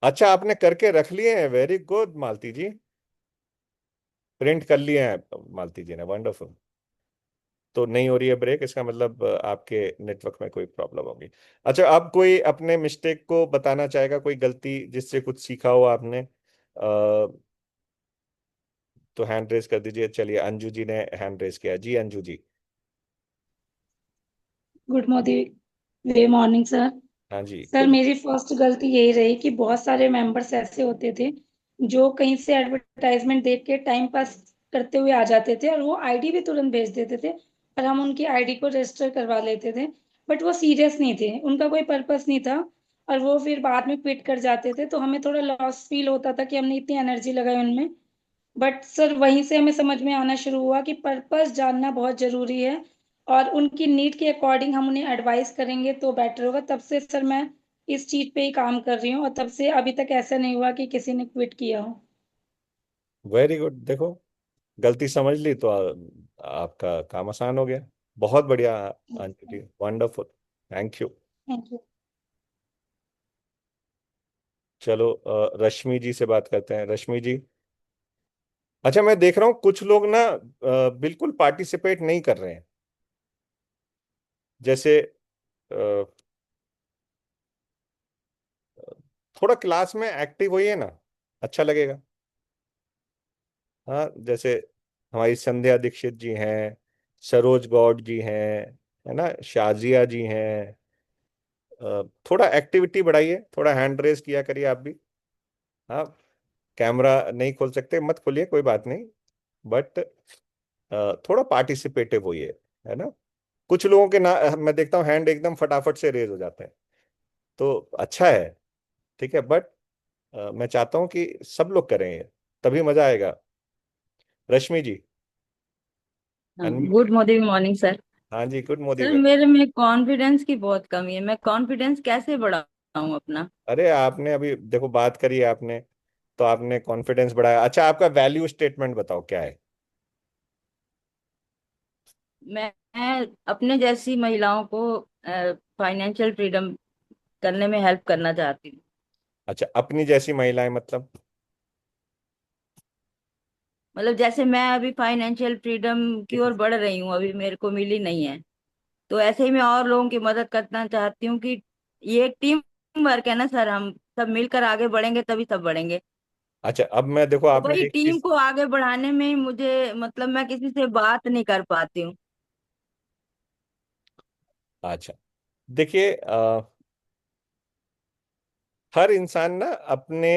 अच्छा, आपने करके रख लिए हैं, वेरी गुड मालती जी। प्रिंट कर लिए हैं मालती जी ने, वंडरफुल। तो नहीं हो रही है ब्रेक, इसका मतलब आपके नेटवर्क में कोई प्रॉब्लम होगी। अच्छा, अब कोई अपने मिस्टेक को बताना चाहेगा, कोई गलती जिससे कुछ सीखा हो आपने? तो हैंड रेज कर दीजिए। चलिए, अंजू जी ने हैंड रेज किया। जी अंजू जी। गुड मॉर्निंग, वे मॉर्निंग सर। हाँ जी, सर गुड। मेरी फर्स्ट गलती यही रही कि बहुत सारे मेंबर्स ऐसे होते थे जो कहीं से एडवर्टाइजमेंट देख के टाइम पास करते हुए आ जाते थे, और वो आईडी भी तुरंत भेज देते थे और हम उनकी आईडी को रजिस्टर करवा लेते थे। बट वो सीरियस नहीं थे, उनका कोई पर्पस नहीं था, और वो फिर बाद में क्विट कर जाते थे, तो हमें थोड़ा लॉस फील होता था कि हमने इतनी एनर्जी लगाई उनमें। बट सर वहीं से हमें समझ में आना शुरू हुआ कि पर्पस जानना बहुत जरूरी है, और उनकी नीड के अकॉर्डिंग हम उन्हें एडवाइस करेंगे तो बेटर होगा। तब से सर मैं इस चीज पे ही काम कर रही हूँ, और तब से अभी तक ऐसा नहीं हुआ कि किसी ने क्विट किया हो। Very good. देखो, गलती समझ ली तो आपका काम आसान हो गया। बहुत बढ़िया Anju ji, wonderful. Thank you. Thank you. चलो, रश्मि जी से बात करते हैं। रश्मि जी। अच्छा, मैं देख रहा हूँ कुछ लोग ना बिल्कुल पार्टिसिपेट नहीं कर रहे हैं। जैसे अ, थोड़ा क्लास में एक्टिव होइए ना, अच्छा लगेगा। हाँ, जैसे हमारी संध्या दीक्षित जी हैं, सरोज गौड जी हैं, है ना, शाजिया जी हैं। थोड़ा एक्टिविटी बढ़ाइए, थोड़ा हैंड रेस किया करिए आप भी। हाँ, कैमरा नहीं खोल सकते, मत खोलिए, कोई बात नहीं। बट थोड़ा पार्टिसिपेटिव होइए, है ना। कुछ लोगों के ना मैं देखता हूँ हैंड एकदम फटाफट से रेज हो जाते हैं, तो अच्छा है, ठीक है। बट मैं चाहता हूँ कि सब लोग करें ये, तभी मजा आएगा। Rashmi ji, unmute. Good morning morning sir. हाँ जी, गुड मोदी सर में। मेरे में कॉन्फिडेंस की बहुत कमी है, मैं कॉन्फिडेंस कैसे बढ़ाऊं अपना? अरे, आपने अभी देखो बात करी है आपने, तो आपने कॉन्फिडेंस बढ़ाया। अच्छा, आपका वैल्यू स्टेटमेंट बताओ क्या है? मैं अपने जैसी महिलाओं को फाइनेंशियल फ्रीडम करने में हेल्प करना चाहती हूँ। अच्छा, अपनी जैसी महिलाएं मतलब? मतलब जैसे मैं अभी फाइनेंशियल फ्रीडम की ओर बढ़ रही हूँ, अभी मेरे को मिली नहीं है, तो ऐसे ही मैं और लोगों की मदद करना चाहती हूँ कि ये एक टीम वर्क है ना सर, हम सब मिलकर आगे बढ़ेंगे तभी सब बढ़ेंगे। अच्छा, अब मैं देखो, तो आपने वही एक टीम चीज। को आगे बढ़ाने में ही मुझे, मतलब मैं किसी से बात नहीं कर पाती हूँ। अच्छा, देखिए, हर इंसान ना अपने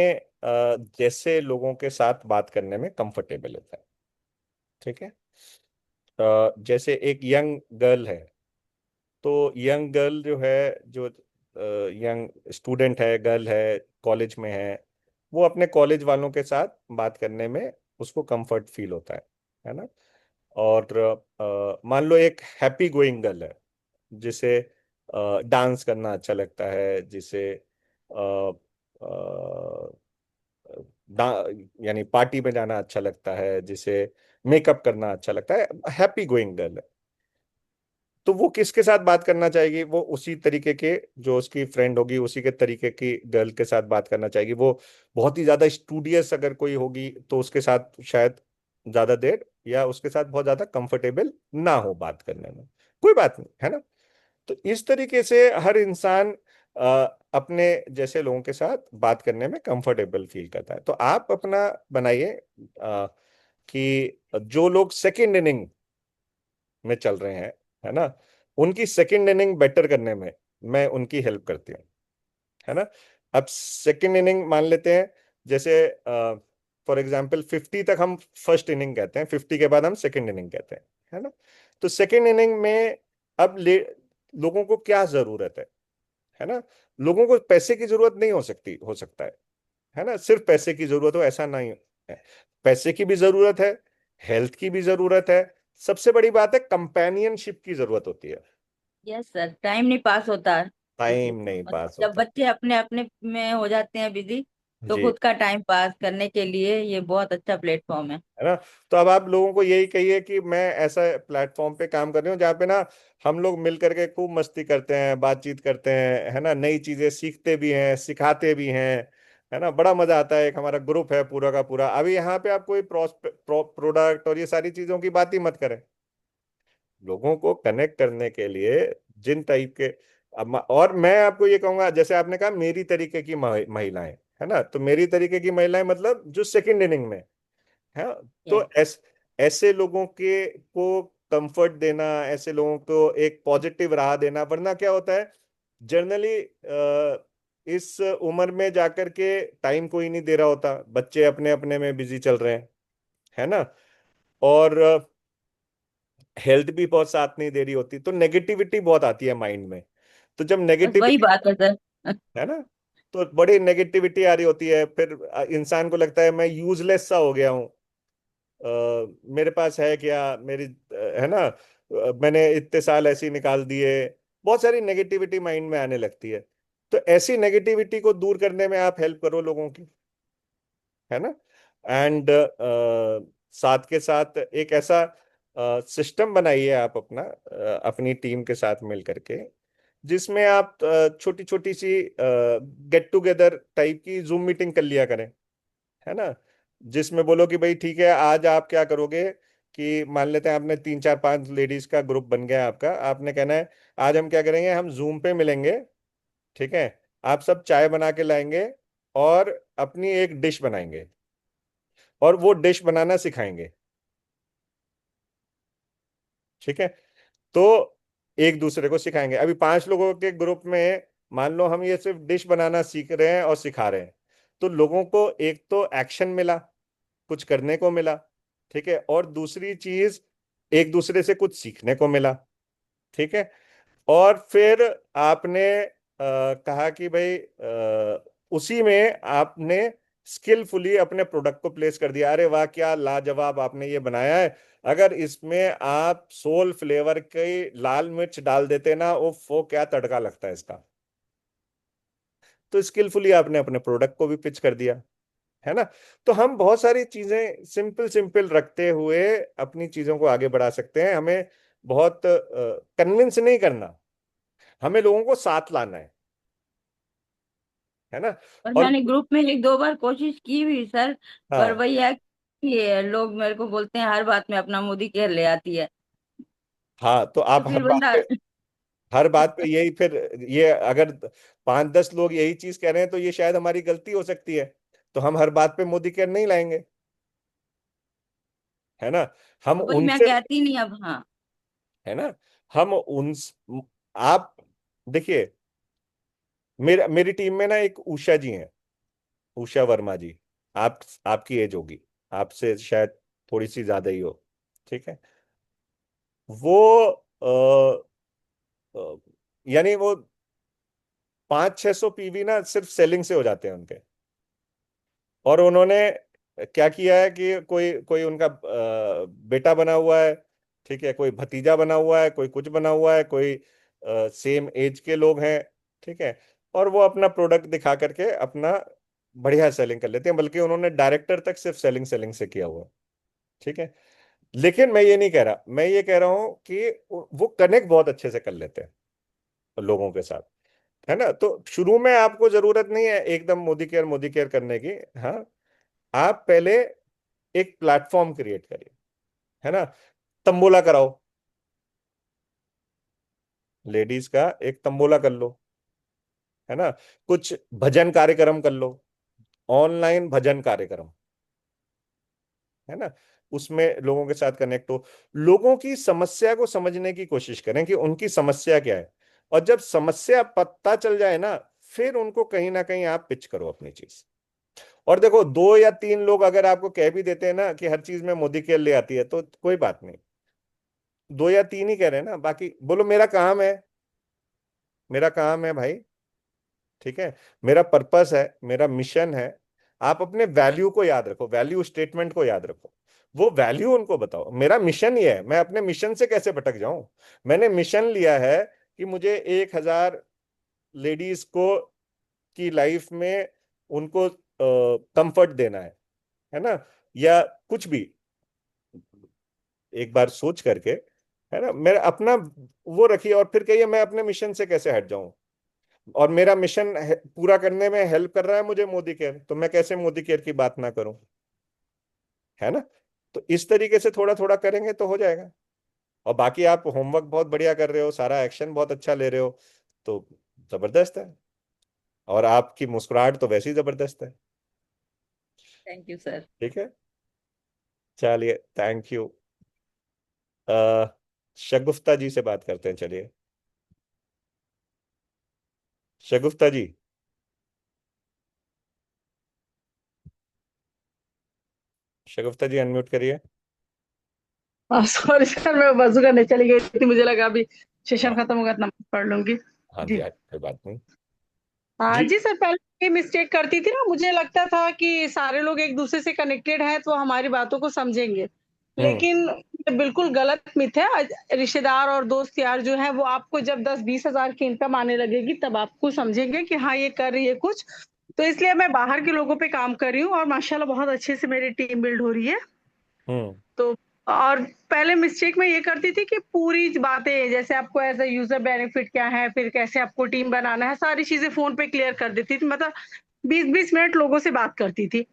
जैसे लोगों के साथ बात करने में कंफर्टेबल होता है, ठीक है। जैसे एक यंग गर्ल है, तो यंग गर्ल जो है, जो यंग स्टूडेंट है, गर्ल है, कॉलेज में है, वो अपने कॉलेज वालों के साथ बात करने में उसको कंफर्ट फील होता है ना। और मान लो एक हैप्पी गोइंग गर्ल है, जिसे डांस करना अच्छा लगता है, जिसे अ, अ, यानी पार्टी में जाना अच्छा लगता है, जिसे मेकअप करना अच्छा लगता है, हैप्पी गोइंग गर्ल है। तो वो किसके साथ बात करना चाहेगी? वो उसी तरीके के, जो उसकी फ्रेंड होगी, उसी के तरीके की गर्ल के साथ बात करना चाहेगी। वो बहुत ही ज्यादा स्टूडियस अगर कोई होगी तो उसके साथ शायद ज्यादा देर, या उसके साथ बहुत ज्यादा कंफर्टेबल ना हो बात करने में। कोई बात नहीं, है ना। तो इस तरीके से हर इंसान अपने जैसे लोगों के साथ बात करने में कंफर्टेबल फील करता है। तो आप अपना बनाइए कि जो लोग सेकेंड इनिंग में चल रहे हैं, है ना, उनकी सेकेंड इनिंग बेटर करने में मैं उनकी हेल्प करती हूँ, है ना। अब सेकेंड इनिंग मान लेते हैं, जैसे फॉर एग्जांपल 50 तक हम फर्स्ट इनिंग कहते हैं, 50 के बाद हम सेकेंड इनिंग कहते हैं, है ना। तो सेकेंड इनिंग में अब लोगों को क्या जरूरत है ना। लोगों को पैसे की जरूरत नहीं हो सकती, हो सकता है ना, सिर्फ पैसे की जरूरत हो ऐसा नहीं है। पैसे की भी जरूरत है, हेल्थ की भी जरूरत है, सबसे बड़ी बात है कंपेनियनशिप की जरूरत होती है। यस सर, टाइम नहीं पास होता है। टाइम नहीं और पास जब होता। बच्चे अपने अपने में हो जाते हैं बिजी, तो जी, खुद का टाइम पास करने के लिए ये बहुत अच्छा प्लेटफॉर्म है। है ना। तो अब आप लोगों को यही कहिए कि मैं ऐसा प्लेटफॉर्म पे काम कर रही हूँ जहाँ पे ना हम लोग मिल करके खूब मस्ती करते हैं, बातचीत करते हैं, है ना, नई चीजें सीखते भी हैं, सिखाते भी हैं, है ना, बड़ा मजा आता है। एक हमारा ग्रुप है पूरा का पूरा। अभी यहाँ पे आप कोई प्रोडक्ट और ये सारी चीजों की बात ही मत करें। लोगों को कनेक्ट करने के लिए जिन टाइप के, और मैं आपको ये कहूंगा, जैसे आपने कहा मेरी तरीके की महिलाएं, है ना, तो मेरी तरीके की महिलाएं मतलब जो सेकंड इनिंग में है। तो यस। ऐसे लोगों के को कंफर्ट देना, ऐसे लोगों को एक पॉजिटिव राह देना। वरना क्या होता है जनरली, इस उम्र में जाकर के टाइम कोई नहीं दे रहा होता, बच्चे अपने अपने में बिजी चल रहे हैं, है ना, और हेल्थ भी बहुत साथ नहीं दे रही होती, तो नेगेटिविटी बहुत आती है माइंड में। तो जब बस वही नेगेटिविटी, बात है सर। है ना, तो बड़ी नेगेटिविटी आ रही होती है, फिर इंसान को लगता है मैं यूजलेस सा हो गया हूँ। मेरे पास है क्या, मेरी है ना, मैंने इतने साल ऐसे ही निकाल दिए। बहुत सारी नेगेटिविटी माइंड में आने लगती है। तो ऐसी नेगेटिविटी को दूर करने में आप हेल्प करो लोगों की, है ना। एंड साथ के साथ एक ऐसा सिस्टम बनाइए आप अपना, अपनी टीम के साथ मिल करके, जिसमें आप छोटी छोटी सी गेट टुगेदर टाइप की जूम मीटिंग कर लिया करें, है ना। जिसमें बोलो कि भाई ठीक है, आज आप क्या करोगे, कि मान लेते हैं आपने 3 4 5 लेडीज का ग्रुप बन गया आपका, आपने कहना है आज हम क्या करेंगे, हम जूम पे मिलेंगे, ठीक है, आप सब चाय बना के लाएंगे और अपनी एक डिश बनाएंगे और वो डिश बनाना सिखाएंगे, ठीक है। तो एक दूसरे को सिखाएंगे। अभी 5 लोगों के ग्रुप में मान लो हम ये सिर्फ डिश बनाना सीख रहे हैं और सिखा रहे हैं, तो लोगों को एक तो एक्शन मिला, कुछ करने को मिला, ठीक है, और दूसरी चीज एक दूसरे से कुछ सीखने को मिला, ठीक है। और फिर आपने कहा कि भाई उसी में आपने स्किलफुली अपने प्रोडक्ट को प्लेस कर दिया, अरे वाह क्या लाजवाब आपने ये बनाया है, अगर इसमें आप सोल फ्लेवर की लाल मिर्च डाल देते ना, वो क्या तड़का लगता है इसका। तो स्किलफुली आपने अपने प्रोडक्ट को भी पिच कर दिया, है ना। तो हम बहुत सारी चीजें सिंपल सिंपल रखते हुए अपनी चीजों को आगे बढ़ा सकते हैं। हमें बहुत कन्विंस नहीं करना, हमें लोगों को साथ लाना है ना। और और मैंने ग्रुप में एक दो बार कोशिश की भी सर। पर हाँ, वही है कि लोग मेरे को बोलते हैं हर बात में अपना मोदी केयर ले आती है। हाँ, तो तो आप फिर बंदा हर बात पे यही फिर, ये अगर 5 10 लोग यही चीज कह रहे हैं तो ये शायद हमारी गलती हो सकती है। तो हम हर बात पे मोदी केयर नहीं लाएंगे, है ना। हम वही मैं उनसे, कहती नहीं अब। हाँ। है ना, हम उन, आप देखिए, मेरी टीम में ना एक उषा जी हैं, उषा वर्मा जी। आप आपकी एज होगी, आपसे शायद थोड़ी सी ज्यादा ही हो, ठीक है। वो अ, यानी वो 500 600 पीवी ना सिर्फ सेलिंग से हो जाते हैं उनके। और उन्होंने क्या किया है कि कोई कोई उनका बेटा बना हुआ है, ठीक है, कोई भतीजा बना हुआ है, कोई कुछ बना हुआ है, कोई सेम एज के लोग हैं, ठीक है, और वो अपना प्रोडक्ट दिखा करके अपना बढ़िया सेलिंग कर लेते हैं। बल्कि उन्होंने डायरेक्टर तक सिर्फ सेलिंग सेलिंग से किया हुआ है, ठीक है। लेकिन मैं ये नहीं कह रहा, मैं ये कह रहा हूं कि वो कनेक्ट बहुत अच्छे से कर लेते हैं लोगों के साथ, है ना। तो शुरू में आपको जरूरत नहीं है एकदम मोदी केयर करने की। हाँ, आप पहले एक प्लेटफॉर्म क्रिएट करिए, है ना। तंबोला कराओ, लेडीज का एक तंबोला कर लो, है ना। कुछ भजन कार्यक्रम कर लो, ऑनलाइन भजन कार्यक्रम, है ना। उसमें लोगों के साथ कनेक्ट हो, लोगों की समस्या को समझने की कोशिश करें कि उनकी समस्या क्या है। और जब समस्या पता चल जाए ना, फिर उनको कहीं ना कहीं आप पिच करो अपनी चीज। और देखो, 2 या 3 लोग अगर आपको कह भी देते हैं ना कि हर चीज में मोदी केयर ले आती है, तो कोई बात नहीं। 2 या 3 ही कह रहे हैं ना, बाकी बोलो मेरा काम है, मेरा काम है भाई, ठीक है, मेरा पर्पस है, मेरा मिशन है। आप अपने वैल्यू को याद रखो, वैल्यू स्टेटमेंट को याद रखो, वो वैल्यू उनको बताओ। मेरा मिशन ये है, मैं अपने मिशन से कैसे भटक जाऊं। मैंने मिशन लिया है कि मुझे 1,000 लेडीज को की लाइफ में उनको कंफर्ट देना है ना, या कुछ भी। एक बार सोच करके, है ना, मेरा अपना वो रखिए और फिर कहिए मैं अपने मिशन से कैसे हट जाऊं। और मेरा मिशन पूरा करने में हेल्प कर रहा है मुझे मोदी केयर, तो मैं कैसे मोदी केयर की बात ना करूं? है ना? तो इस तरीके से थोड़ा थोड़ा करेंगे तो हो जाएगा। और बाकी आप होमवर्क बहुत बढ़िया कर रहे हो, सारा एक्शन बहुत अच्छा ले रहे हो, तो जबरदस्त है। और आपकी मुस्कुराहट तो वैसे ही जबरदस्त है। Thank you sir. ठीक है, चलिए, थैंक यू। अ, शगुफ्ता जी से बात करते हैं, चलिए। शगुफ्ता जी। शगुफ्ता जी, अनम्यूट करिए। सॉरी सर, मैं वजू करने चली गई थी, मुझे लगा अभी हाँ, सेशन खत्म होगा तो नमाज पढ़ लूंगी। हाँ जी, जी। कोई बात नहीं। हाँ जी। जी सर, पहले ये मिस्टेक करती थी ना, मुझे लगता था कि सारे लोग एक दूसरे से कनेक्टेड हैं तो हमारी बातों को समझेंगे, हम्म। लेकिन ये बिल्कुल गलत मिथ है। रिश्तेदार और दोस्त यार जो है वो आपको जब 10-20 हजार की इनकम आने लगेगी तब आपको समझेंगे कि हाँ ये कर रही है कुछ। तो इसलिए मैं बाहर के लोगों पे काम कर रही हूँ और माशाल्लाह बहुत अच्छे से मेरी टीम बिल्ड हो रही है। हम्म। तो और पहले मिस्टेक मैं ये करती थी कि पूरी बातें, जैसे आपको एज अ यूजर बेनिफिट क्या है, फिर कैसे आपको टीम बनाना है, सारी चीजें फोन पे क्लियर कर देती थी। मतलब 20-20 मिनट लोगों से बात करती थी,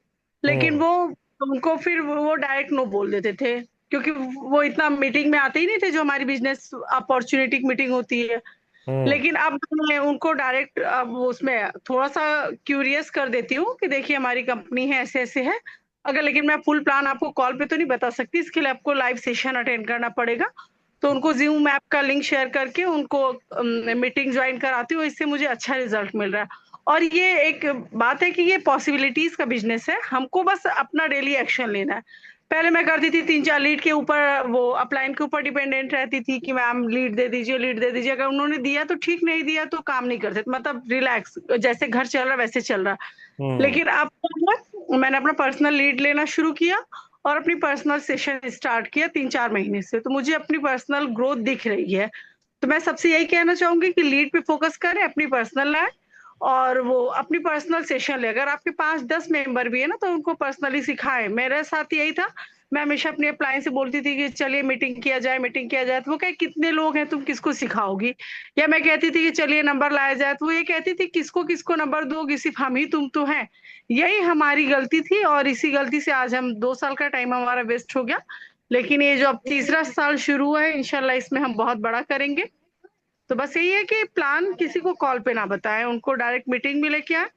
लेकिन हम्म। वो उनको फिर वो डायरेक्ट नो बोल देते थे, क्योंकि वो इतना मीटिंग में आते ही नहीं थे जो हमारी बिजनेस अपॉर्चुनिटी मीटिंग होती है। हम्म। लेकिन अब मैं उनको डायरेक्ट अब उसमें थोड़ा सा क्यूरियस कर देती हूँ कि देखिए हमारी कंपनी है, ऐसे ऐसे है। अगर, लेकिन मैं फुल प्लान आपको कॉल पे तो नहीं बता सकती, इसके लिए आपको लाइव सेशन अटेंड करना पड़ेगा। तो उनको जूम ऐप का लिंक शेयर करके उनको मीटिंग ज्वाइन कराती हूँ, इससे मुझे अच्छा रिजल्ट मिल रहा है। और ये एक बात है कि ये पॉसिबिलिटीज का बिजनेस है, हमको बस अपना डेली एक्शन लेना है। पहले मैं करती थी 3-4 लीड के ऊपर, वो अपलाइन के ऊपर डिपेंडेंट रहती थी कि मैम लीड दे दीजिए, लीड दे दीजिए। अगर उन्होंने दिया तो ठीक, नहीं दिया तो काम नहीं करते, मतलब रिलैक्स, जैसे घर चल रहा वैसे चल रहा। हम्म। लेकिन अब क्या हुआ, मैंने अपना पर्सनल लीड लेना शुरू किया और अपनी पर्सनल सेशन स्टार्ट किया 3-4 महीने से, तो मुझे अपनी पर्सनल ग्रोथ दिख रही है। तो मैं सबसे यही कहना चाहूंगी कि लीड पे फोकस करें, अपनी पर्सनल लाए और वो अपनी पर्सनल सेशन ले। अगर आपके 5-10 मेंबर भी है ना तो उनको पर्सनली सिखाएं। मेरे साथ यही था, मैं हमेशा अपने अप्लायंस से बोलती थी कि चलिए मीटिंग किया जाए, मीटिंग किया जाए। तो वो कहे कितने लोग हैं, तुम किसको सिखाओगी? या मैं कहती थी कि चलिए नंबर लाया जाए, तो वो ये कहती थी किसको किसको नंबर दोगी, सिर्फ हम ही तुम तो हैं। यही हमारी गलती थी और इसी गलती से आज हम 2 साल का टाइम हमारा वेस्ट हो गया। लेकिन ये जो अब तीसरा साल शुरू हुआ है, इंशाल्लाह इसमें हम बहुत बड़ा करेंगे। तो बस यही है कि प्लान किसी को कॉल पे ना बताएं, उनको डायरेक्ट मीटिंग में लेके आए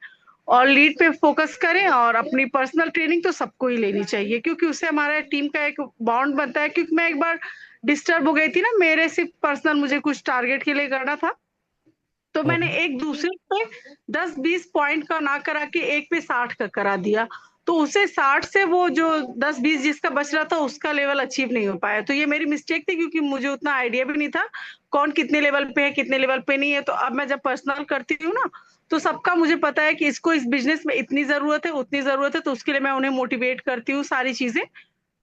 और लीड पे फोकस करें। और अपनी पर्सनल ट्रेनिंग तो सबको ही लेनी चाहिए, क्योंकि उससे हमारा टीम का एक बॉन्ड बनता है। क्योंकि मैं एक बार डिस्टर्ब हो गई थी ना, मेरे सिर्फ पर्सनल मुझे कुछ टारगेट के लिए करना था, तो मैंने हम्म। एक दूसरे पे 10-20 पॉइंट का ना करा के एक पे 60 का करा दिया। तो उसे 60 से वो जो 10-20 जिसका बच रहा था उसका लेवल अचीव नहीं हो पाया। तो ये मेरी मिस्टेक थी, क्योंकि मुझे उतना आइडिया भी नहीं था कौन कितने लेवल पे है, कितने लेवल पे नहीं है। तो अब मैं जब पर्सनल करती हूँ ना, तो सबका मुझे पता है कि इसको इस बिजनेस में इतनी जरूरत है, उतनी जरूरत है, तो उसके लिए मैं उन्हें मोटिवेट करती हूँ सारी चीजें।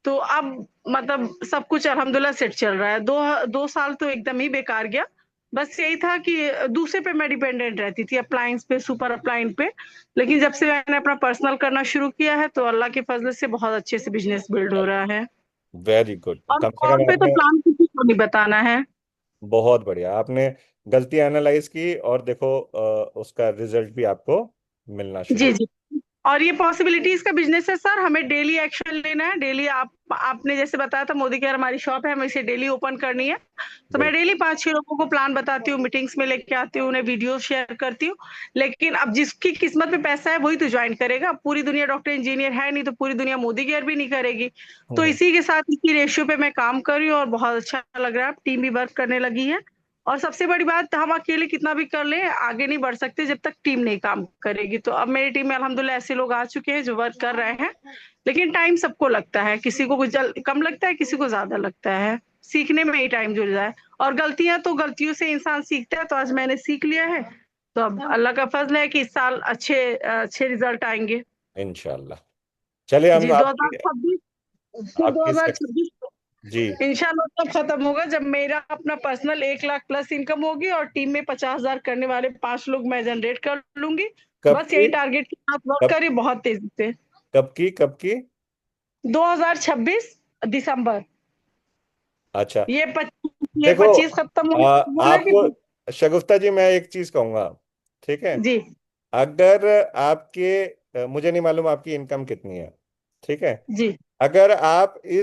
तो अब मतलब सब कुछ अल्हम्दुलिल्लाह सेट चल रहा है। 2 साल तो एकदम ही बेकार गया। बस यही था कि दूसरे पे मैं डिपेंडेंट रहती थी, अप्लायंस पे, सुपर अप्लायंस पे। लेकिन जब से मैंने अपना पर्सनल करना शुरू किया है तो अल्लाह के फजल से बहुत अच्छे से बिजनेस बिल्ड हो रहा है। वेरी गुड, और कम से कॉल कम पे तो आपने प्लान किसी को नहीं बताना है। बहुत बढ़िया, आपने गलती एनालाइज की और देखो, उसका रिजल्ट भी आपको मिलना शुरू। जी जी। और ये पॉसिबिलिटीज का बिजनेस है सर, हमें डेली एक्शन लेना है। डेली आपने जैसे बताया था मोदी केयर हमारी शॉप है, हमें इसे डेली ओपन करनी है। तो मैं बिल्कुल। डेली 5-6 लोगों को प्लान बताती हूँ, मीटिंग्स में लेके आती हूँ, उन्हें वीडियो शेयर करती हूँ। लेकिन अब जिसकी किस्मत में पैसा है वही तो ज्वाइन करेगा। अब पूरी दुनिया डॉक्टर इंजीनियर है नहीं, तो पूरी दुनिया मोदी केयर भी नहीं करेगी। तो हम्म। इसी के साथ इसी रेशियो पे मैं काम कर रही हूँ और बहुत अच्छा लग रहा है। टीम भी वर्क करने लगी है। और सबसे बड़ी बात, हम अकेले कितना भी कर लें आगे नहीं बढ़ सकते जब तक टीम नहीं काम करेगी। तो अब मेरी टीम में अल्हम्दुलिल्लाह ऐसे लोग आ चुके हैं जो वर्क कर रहे हैं। लेकिन टाइम सबको लगता है, किसी को कुछ कम लगता है, किसी को ज्यादा लगता है। सीखने में ही टाइम जुड़ जाए। और गलतियां तो गलतियों से इंसान सीखता है, तो आज मैंने सीख लिया है। तो अब अल्लाह का फजल है कि इस साल अच्छे अच्छे रिजल्ट आएंगे। इंशाल्लाह। चलिए, हम जी। दो आपकी हजार छब्बीस फिर दो आपकी हजार सक्स छब्बीस जी। इंशाल्लाह तब खत्म होगा जब मेरा अपना पर्सनल 1 लाख प्लस इनकम होगी और टीम में 50,000 करने वाले 5 लोग मैं जनरेट कर लूंगी। कब बस की? यही टारगेट के साथ वर्क कब? करिए बहुत तेजी से। कब की? 2026 दिसंबर। अच्छा। ये 25 ये देखो, 25 खत्म होने वाला है कि आपको, शगुफ्ता जी, मैं एक चीज कहूंगा, ठीक है। जी अगर आपके मुझे नहीं मालूम आपकी इनकम कितनी है, ठीक है। जी अगर आप जी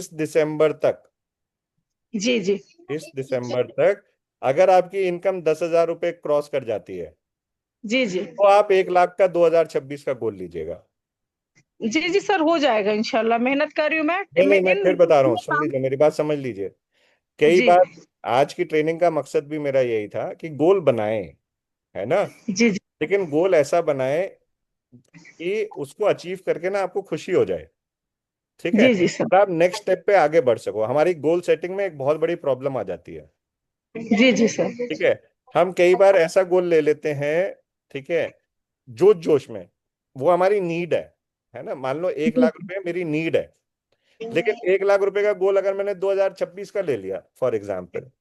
जी इस दिसंबर तक अगर आपकी इनकम 10,000 रुपये क्रॉस कर जाती है, जी जी तो आप 1 लाख का 2026 का गोल लीजिएगा। जी जी सर, हो जाएगा इंशाल्लाह, मेहनत कर रही हूँ मैं। नहीं नहीं, मैं इन फिर बता रहा हूँ, सुन काम। लीजिए मेरी बात, समझ लीजिए। कई जी बार आज की ट्रेनिंग का मकसद भी मेरा यही था कि गोल बनाएं, है ना। जी जी लेकिन गोल ऐसा बनाएं कि उसको अचीव करके ना आपको खुशी हो जाए, ठीक है, जी जी सर। और आप नेक्स्ट स्टेप पे आगे बढ़ सको। हमारी गोल सेटिंग में एक बहुत बड़ी प्रॉब्लम आ जाती है, जी जी सर। ठीक है। हम कई बार ऐसा गोल ले लेते हैं, ठीक है, जोश जोश में। वो हमारी नीड है ना। मान लो 1 लाख रुपए मेरी नीड है, लेकिन 1 लाख रुपए का गोल अगर मैंने 2026 का ले लिया फॉर एग्जाम्पल,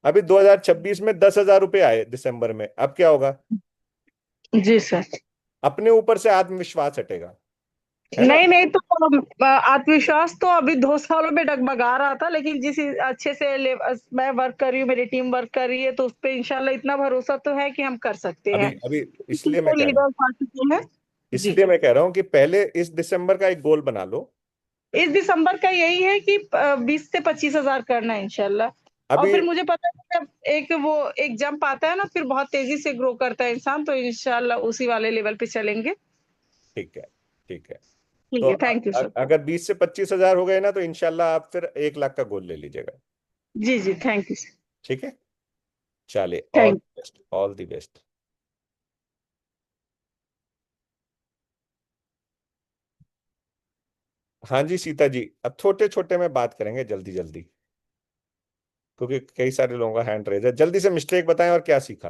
अभी 2026 में 10,000 रुपये आए दिसंबर में, अब क्या होगा? जी सर। अपने ऊपर से आत्मविश्वास हटेगा, है ना। नहीं नहीं, तो आत्मविश्वास तो अभी 2 सालों में डगमगा रहा था, लेकिन जिस अच्छे से मैं वर्क कर रही हूँ, मेरी टीम वर्क कर रही है, तो उस पे इंशाल्लाह इतना भरोसा तो है कि हम कर सकते अभी हैं। अभी इसलिए मैं तो कह रहा हूँ, लीडर्स आ चुके हैं। जी, कि पहले इस दिसंबर का एक गोल बना लो। इस दिसंबर का यही है कि 20 से 25 हजार करना है इंशाल्लाह। और अभी फिर मुझे पता है कि जब एक जंप आता है ना, फिर बहुत तेजी से ग्रो करता है इंसान, तो इंशाल्लाह उसी वाले लेवल पे चलेंगे। ठीक है, ठीक है। ठीक तो है, थैंक यू सर। अगर 20 से 25 हजार हो गए ना, तो इंशाल्लाह आप फिर 1 लाख का गोल ले लीजिएगा। जी जी, थैंक यू सर। ठीक है, चलिए, all thank best, all the best. हाँ जी सीता जी, अब छोटे छोटे में बात करेंगे, जल्दी जल्दी, क्योंकि कई सारे लोगों का हैंड रेज है। जल्दी से मिस्टेक बताएं और क्या सीखा।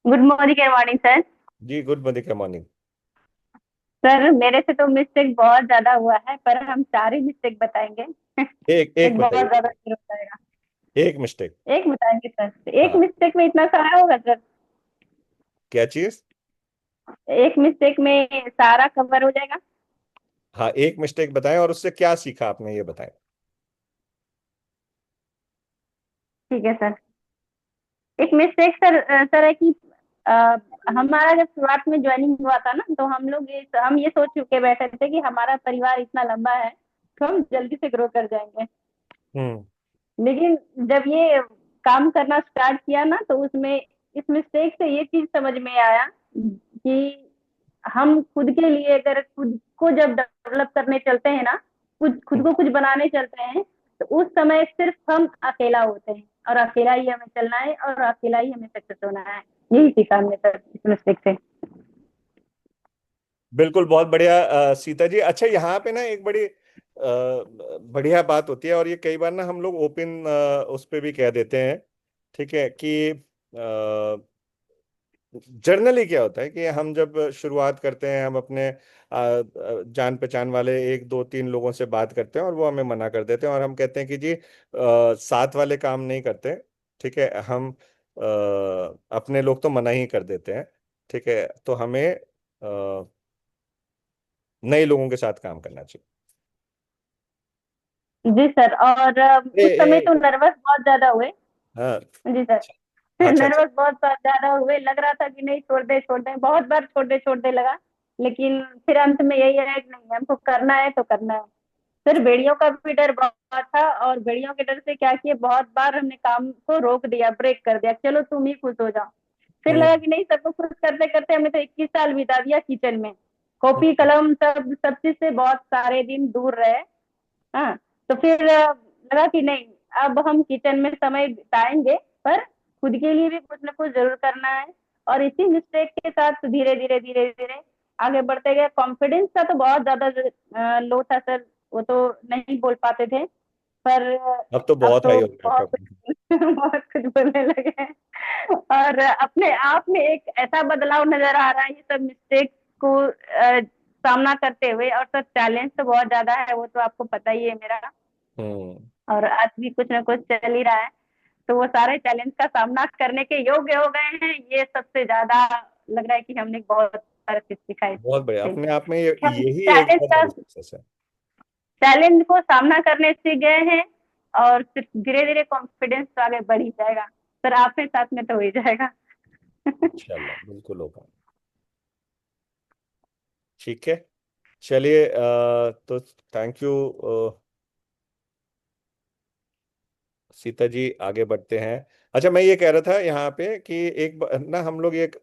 Good morning, good morning sir. जी, गुड मॉर्निंग मॉर्निंग। सर मेरे से तो मिस्टेक बहुत ज्यादा हुआ है, पर हम सारी मिस्टेक बताएंगे। एक एक एक बहुत बताइए, ज्यादा फिर हो जाएगा। एक मिस्टेक। एक बताएंगे सर, एक हाँ, मिस्टेक में इतना सारा होगा सर? क्या चीज? एक मिस्टेक में सारा कवर हो जाएगा? हाँ, एक मिस्टेक बताएं और उससे क्या सीखा आपने, ये बताएं। ठीक है सर। एक मिस्टेक सर है कि अ, हमारा जब शुरुआत में ज्वाइनिंग हुआ था ना, तो हम ये सोच चुके बैठे थे कि हमारा परिवार इतना लंबा है तो हम जल्दी से ग्रो कर जाएंगे। हम्म। लेकिन जब ये काम करना स्टार्ट किया ना, तो उसमें इस मिस्टेक से ये चीज समझ में आया कि हम खुद के लिए, अगर खुद को जब डेवलप करने चलते हैं ना, खुद खुद को कुछ बनाने चलते हैं, तो उस समय सिर्फ हम अकेला होते हैं, और अकेला ही हमें चलना है, और अकेला ही हमें सक्सेस होना है। यही सीखा हमने सर इस मिस्टेक से। बिल्कुल, बहुत बढ़िया सीता जी। अच्छा, यहाँ पे ना एक बड़ी बढ़िया बात होती है, और ये कई बार ना हम लोग ओपन उस पे भी कह देते हैं, ठीक है, कि जर्नली क्या होता है कि हम जब शुरुआत करते हैं, हम अपने जान पहचान वाले 1 2 3 लोगों से बात करते हैं, और वो हमें मना कर देते हैं, और हम कहते हैं कि जी साथ वाले काम नहीं करते, ठीक है, हम अपने लोग तो मना ही कर देते हैं, ठीक है, तो हमें नए लोगों के साथ काम करना चाहिए। जी सर। और ए, उस समय ए, तो नर्वस बहुत ज्यादा हुए। हाँ, जी सर। अच्छा अच्छा। नर्वस बहुत ज्यादा हुए, लग रहा था कि नहीं, छोड़ दे, बहुत बार छोड़ दे लगा। लेकिन फिर अंत में यही है कि नहीं, हमको करना है तो करना है। फिर भेड़ियों का भी डर बहुत था, और भेड़ियों के डर से क्या किए, बहुत बार हमने काम को रोक दिया, ब्रेक कर दिया, चलो तुम ही खुश हो जाओ। फिर लगा हम्म कि नहीं, सबको खुश करते करते हमने तो 21 साल बिता दिया किचन में, कॉपी कलम सब चीज से बहुत सारे दिन दूर रहे। हाँ। तो फिर लगा कि नहीं, अब हम किचन में समय बिताएंगे, पर खुद के लिए भी कुछ ना कुछ जरूर करना है। और इसी मिस्टेक के साथ धीरे धीरे धीरे धीरे आगे बढ़ते गए। कॉन्फिडेंस का तो बहुत ज्यादा लो था सर, वो तो नहीं बोल पाते थे। पर अब तो अब बहुत हाई तो हो गया आपका बहुत confidence। बहुत कुछ बोलने लगे हैं। और अपने आप में एक ऐसा बदलाव नजर आ रहा है ये सब मिस्टेक को सामना करते हुए। और सर चैलेंज तो बहुत ज्यादा है, वो तो आपको पता ही है मेरा। हम्म। और आज भी कुछ ना कुछ चल ही रहा है। तो वो सारे चैलेंज का सामना करने के योग्य हो गए हैं, ये सबसे ज्यादा लग रहा है कि हमने बहुत सारा चीज सीखा बहुत बढ़िया, इससे। अपने आप में हम यही एक चैलेंज बहुत का बड़ी सक्सेस है। चैलेंज को सामना करने से गए हैं, और फिर धीरे धीरे कॉन्फिडेंस तो आगे बढ़ ही जाएगा। सर आप हैं साथ में तो हो ही जाएगा। इंशाल्लाह बिल्कुल होगा। ठीक है, चलिए तो थैंक यू सीता जी, आगे बढ़ते हैं। अच्छा, मैं ये कह रहा था यहाँ पे कि ना हम लोग एक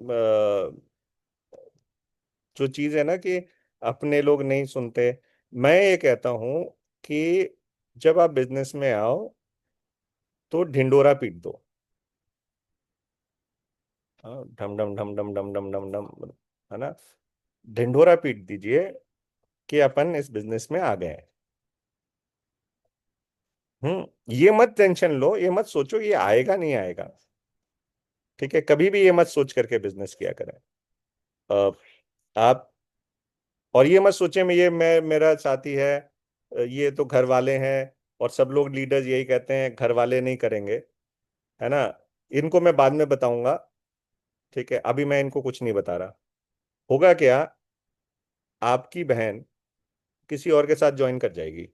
जो चीज है ना कि अपने लोग नहीं सुनते, मैं ये कहता हूँ कि जब आप बिजनेस में आओ तो ढिंडोरा पीट दो। हाँ, ढम ढम ढम ढम ढम ढम ढम ढम, है ना, ढिंडोरा पीट दीजिए कि अपन इस बिजनेस में आ गए हैं। ये मत टेंशन लो, ये मत सोचो ये आएगा नहीं आएगा। ठीक है, कभी भी ये मत सोच करके बिजनेस किया करें। अ, आप, और ये मत सोचे मैं मेरा साथी है, ये तो घर वाले हैं, और सब लोग लीडर्स यही कहते हैं घर वाले नहीं करेंगे, है ना, इनको मैं बाद में बताऊंगा। ठीक है, अभी मैं इनको कुछ नहीं बता रहा। होगा क्या, आपकी बहन किसी और के साथ ज्वाइन कर जाएगी,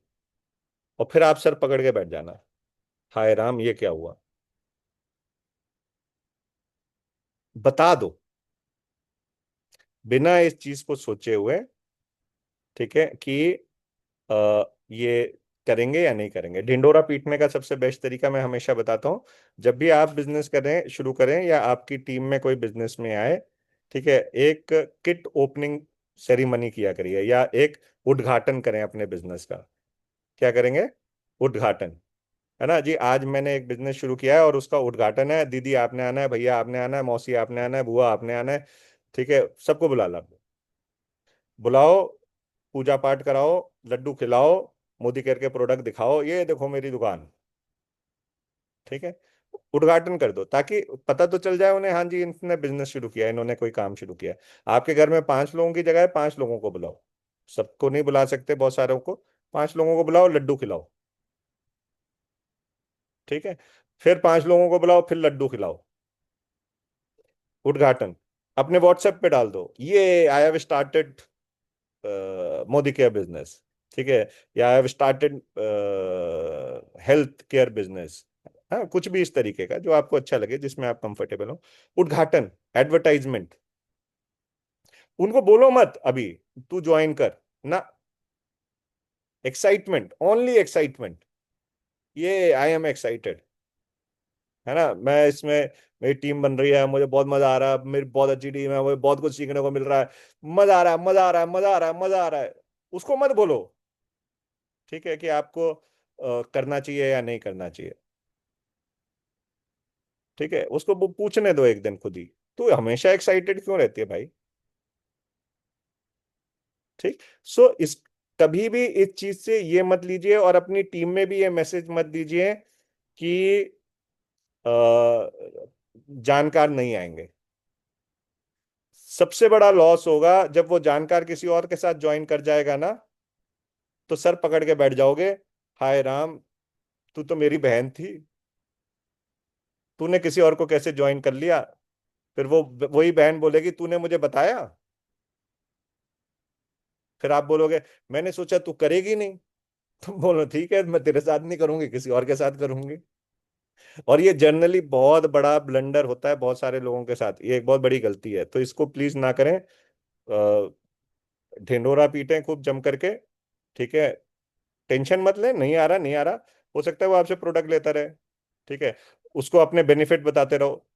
और फिर आप सर पकड़ के बैठ जाना, हाय राम ये क्या हुआ। बता दो, बिना इस चीज को सोचे हुए, ठीक है, कि ये करेंगे या नहीं करेंगे। ढिंडोरा पीटने का सबसे बेस्ट तरीका मैं हमेशा बताता हूँ, जब भी आप बिजनेस करें, शुरू करें, या आपकी टीम में कोई बिजनेस में आए, ठीक है, एक किट ओपनिंग सेरेमनी किया करिए, या एक उद्घाटन करें अपने बिजनेस का। क्या करेंगे, उद्घाटन, है ना जी, आज मैंने एक बिजनेस शुरू किया है और उसका उद्घाटन है, दीदी आपने आना है, भैया आपने आना है, मौसी आपने आना है, बुआ आपने आना है। ठीक है, सबको बुला ला, बुलाओ, पूजा पाठ कराओ, लड्डू खिलाओ, मोदी केयर के प्रोडक्ट दिखाओ, ये देखो मेरी दुकान। ठीक है, उद्घाटन कर दो, ताकि पता तो चल जाए उन्हें, हाँ जी इन्होंने बिजनेस शुरू किया, इन्होंने कोई काम शुरू किया। आपके घर में 5 लोगों की जगह 5 लोगों को बुलाओ, सबको नहीं बुला सकते, बहुत सारों को, 5 लोगों को बुलाओ, लड्डू खिलाओ। ठीक है, फिर 5 लोगों को बुलाओ, फिर लड्डू खिलाओ। उद्घाटन अपने व्हाट्सएप पे डाल दो, ये I have started Modi care business. ठीक है, या I have started health care business. हाँ, कुछ भी इस तरीके का जो आपको अच्छा लगे, जिसमें आप कंफर्टेबल हो। उद्घाटन, एडवर्टाइजमेंट, उनको बोलो मत अभी तू ज्वाइन कर ना, एक्साइटमेंट, ओनली एक्साइटमेंट, ये आई एम एक्साइटेड, है ना, मैं इसमें, मेरी टीम बन रही है, मुझे बहुत मजा आ रहा है, मेरी बहुत अच्छी टीम है, मुझे बहुत कुछ सीखने को मिल रहा है, मजा आ रहा है, मजा आ रहा है, मजा आ रहा है, मजा आ रहा है, उसको मत बोलो। ठीक है, कि आपको करना चाहिए या नहीं करना चाहिए। ठीक है, उसको वो पूछने दो एक दिन खुद ही, तू हमेशा एक्साइटेड क्यों रहती है भाई। ठीक, सो इस, कभी भी इस चीज से ये मत लीजिए, और अपनी टीम में भी ये मैसेज मत दीजिए कि अ, जानकार नहीं आएंगे। सबसे बड़ा लॉस होगा जब वो जानकार किसी और के साथ ज्वाइन कर जाएगा ना, तो सर पकड़ के बैठ जाओगे, हाय राम, तू तो मेरी बहन थी, तूने किसी और को कैसे ज्वाइन कर लिया। फिर वो वही बहन बोलेगी तूने मुझे बताया। फिर आप बोलोगे मैंने सोचा तू करेगी नहीं। तुम बोलो ठीक है, मैं तेरे साथ नहीं करूंगी, किसी और के साथ करूंगी। और ये जनरली बहुत बड़ा ब्लंडर होता है बहुत सारे लोगों के साथ, ये एक बहुत बड़ी गलती है, तो इसको प्लीज ना करें। ढिंडोरा पीटें खूब जम करके। ठीक है, टेंशन मत ले, नहीं आ रहा नहीं आ रहा, हो सकता है वो आपसे प्रोडक्ट लेता रहे। ठीक है, उसको अपने बेनिफिट बताते रहो।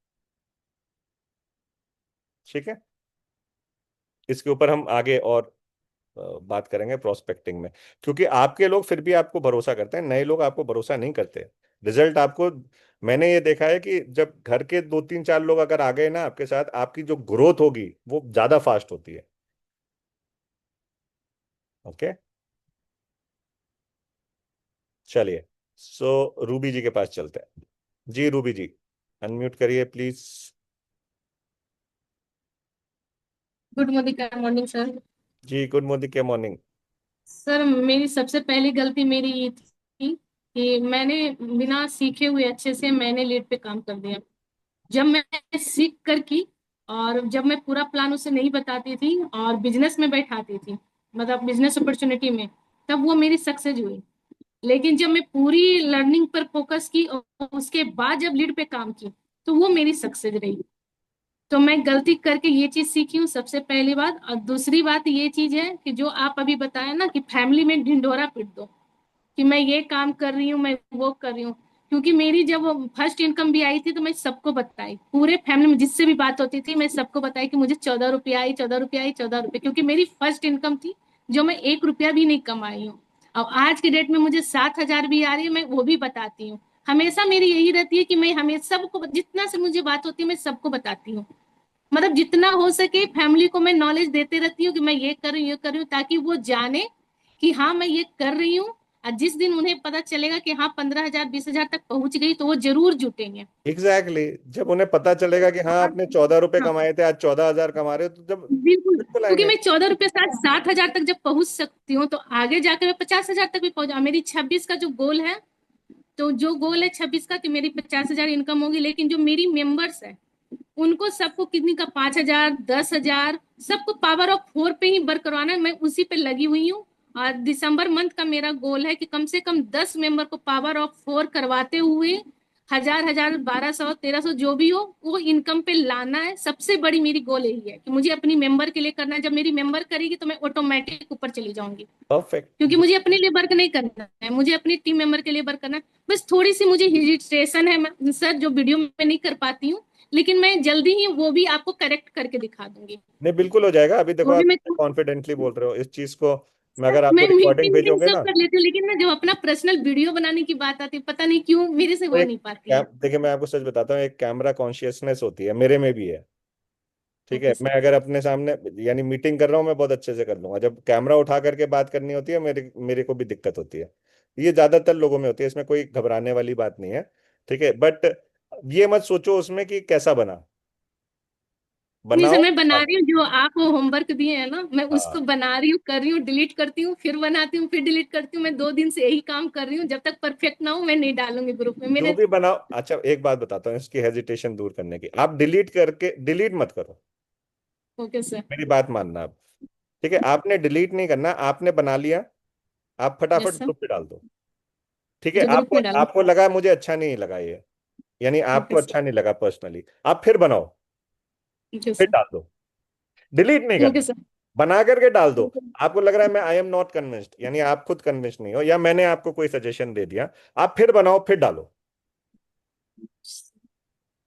ठीक है, इसके ऊपर हम आगे और बात करेंगे प्रोस्पेक्टिंग में, क्योंकि आपके लोग फिर भी आपको भरोसा करते हैं, नए लोग आपको भरोसा नहीं करते। रिजल्ट आपको, मैंने ये देखा है कि जब घर के 2 3 4 लोग अगर आ गए ना आपके साथ, आपकी जो ग्रोथ होगी वो ज्यादा फास्ट होती है। ओके, चलिए, सो रूबी जी के पास चलते हैं। जी रूबी जी, अनम्यूट करिए प्लीज। Good morning sir. जी गुड मॉर्निंग, के मॉर्निंग। सर मेरी सबसे पहली गलती मेरी ये थी कि मैंने बिना सीखे हुए अच्छे से मैंने लीड पे काम कर दिया। जब मैं सीख कर की, और जब मैं पूरा प्लान उसे नहीं बताती थी और बिजनेस में बैठाती थी, मतलब बिजनेस अपॉर्चुनिटी में, तब वो मेरी सक्सेस हुई। लेकिन जब मैं पूरी लर्निंग पर फोकस की और उसके बाद जब लीड पे काम की, तो वो मेरी सक्सेस रही। तो मैं गलती करके ये चीज सीखी हूँ, सबसे पहली बात। और दूसरी बात ये चीज है कि जो आप अभी बताए ना कि फैमिली में ढिंढोरा पीट दो कि मैं ये काम कर रही हूँ, मैं वो कर रही हूँ। क्योंकि मेरी जब फर्स्ट इनकम भी आई थी तो मैं सबको बताई, पूरे फैमिली में जिससे भी बात होती थी मैं सबको बताई कि मुझे 14 रुपया आई, 14 रुपया आई, 14 रुपये, क्योंकि मेरी फर्स्ट इनकम थी जो मैं 1 रुपया भी नहीं कमाई हूँ। और आज की डेट में मुझे 7 हजार भी आ रही है, मैं वो भी बताती हूँ। हमेशा मेरी यही रहती है कि मैं हमेशा सबको, जितना से मुझे बात होती है मैं सबको बताती हूँ। मतलब जितना हो सके फैमिली को मैं नॉलेज देते रहती हूँ कि मैं ये कर रही हूँ, ये कर रही हूँ, ताकि वो जाने कि हाँ मैं ये कर रही हूँ। और जिस दिन उन्हें पता चलेगा कि हाँ 15 हजार 20 हजार तक पहुंच गई तो वो जरूर जुटेंगे। Exactly exactly. जब उन्हें पता चलेगा कि हाँ और आपने 14 रुपए हाँ, कमाए थे, आज 14 हजार कमा रहे हो, तो जब बिल्कुल, बिल्कुल क्योंकि आएंगे। मैं 14 रुपये साथ 7 हजार तक जब पहुंच सकती हूँ तो आगे जाकर मैं 50 हजार तक भी पहुंच जाऊँ। मेरी 26 का जो गोल है, तो जो गोल है 26 का कि मेरी 50 हजार इनकम होगी, लेकिन जो मेरी मेंबर्स है उनको सबको कितनी का 5 हजार 10 हजार सबको पावर ऑफ 4 पे ही वर्क करवाना है। मैं उसी पे लगी हुई हूँ। और दिसंबर मंथ का मेरा गोल है कि कम से कम 10 मेंबर को पावर ऑफ 4 करवाते हुए 1000 1000 1200 1300 जो भी हो वो इनकम पे लाना है। सबसे बड़ी मेरी गोल यही है कि मुझे अपनी मेंबर के लिए करना है। जब मेरी मेंबर करेगी तो मैं ऑटोमेटिक ऊपर चली जाऊंगी, क्योंकि परफेक्ट। मुझे अपने लिए वर्क नहीं करना है, मुझे अपनी टीम मेंबर के लिए वर्क करना है। बस थोड़ी सी मुझे हेजिटेशन है सर, जो वीडियो में नहीं कर पाती हूँ, लेकिन मैं जल्दी ही वो भी आपको करेक्ट करके दिखा दूंगी। नहीं, बिल्कुल हो जाएगा। अभी देखो वो भी आप मैं कॉन्फिडेंटली बोल रहे हो इस चीज को। मैं सर, अगर मैं आपको रिकॉर्डिंग मीटिंग वीटिंग भेजोगे सब ना, कर लेती हूँ, लेकिन ना जब अपना पर्सनल वीडियो बनाने की बात आती है पता नहीं क्यों मेरे से तो हो नहीं पाती है। देखिए मैं आपको सच बताता हूँ, एक कैमरा कॉन्शियसनेस होती है, मेरे में भी है। ठीक है, ओके मैं सर। अगर अपने सामने यानी मीटिंग कर रहा हूँ, मैं बहुत अच्छे से कर लूंगा। जब कैमरा उठा करके बात करनी होती है, मेरे मेरे को भी दिक्कत होती है। ये ज्यादातर लोगों में होती है, इसमें कोई घबराने वाली बात नहीं है। ठीक है, बट ये मत सोचो उसमें कि कैसा बना, नहीं सर, बनाओ। मैं बना रही हूँ जो आप होमवर्क दिए हैं ना, मैं हाँ, उसको बना रही हूँ, कर रही हूँ, डिलीट करती हूँ, फिर बनाती हूँ, फिर डिलीट करती हूँ। मैं 2 दिन से यही काम कर रही हूँ। जब तक परफेक्ट ना हो मैं नहीं डालूंगी ग्रुप में जो मेरे। भी बनाओ। अच्छा, एक बात बताता हूँ इसकी हेजिटेशन दूर करने की, आप डिलीट करके डिलीट मत करो। Okay sir. मेरी बात मानना आप। ठीक है, आपने डिलीट नहीं करना, आपने बना लिया, आप फटाफट यस सर। ग्रुप पे डाल दो। ठीक है, जो ग्रुप आपको में डालूं। आपको लगा मुझे अच्छा नहीं लगा ये, यानी आपको ओके सर। अच्छा नहीं लगा पर्सनली, आप फिर बनाओ, ओके फिर सर। डाल दो। डिलीट नहीं ओके करना, सर। बना करके डाल दो। आपको लग रहा है मैं आई एम नॉट कन्विंस्ड, यानी आप खुद कन्विंस्ड नहीं हो, या मैंने आपको कोई सजेशन दे दिया, आप फिर बनाओ, फिर डालो।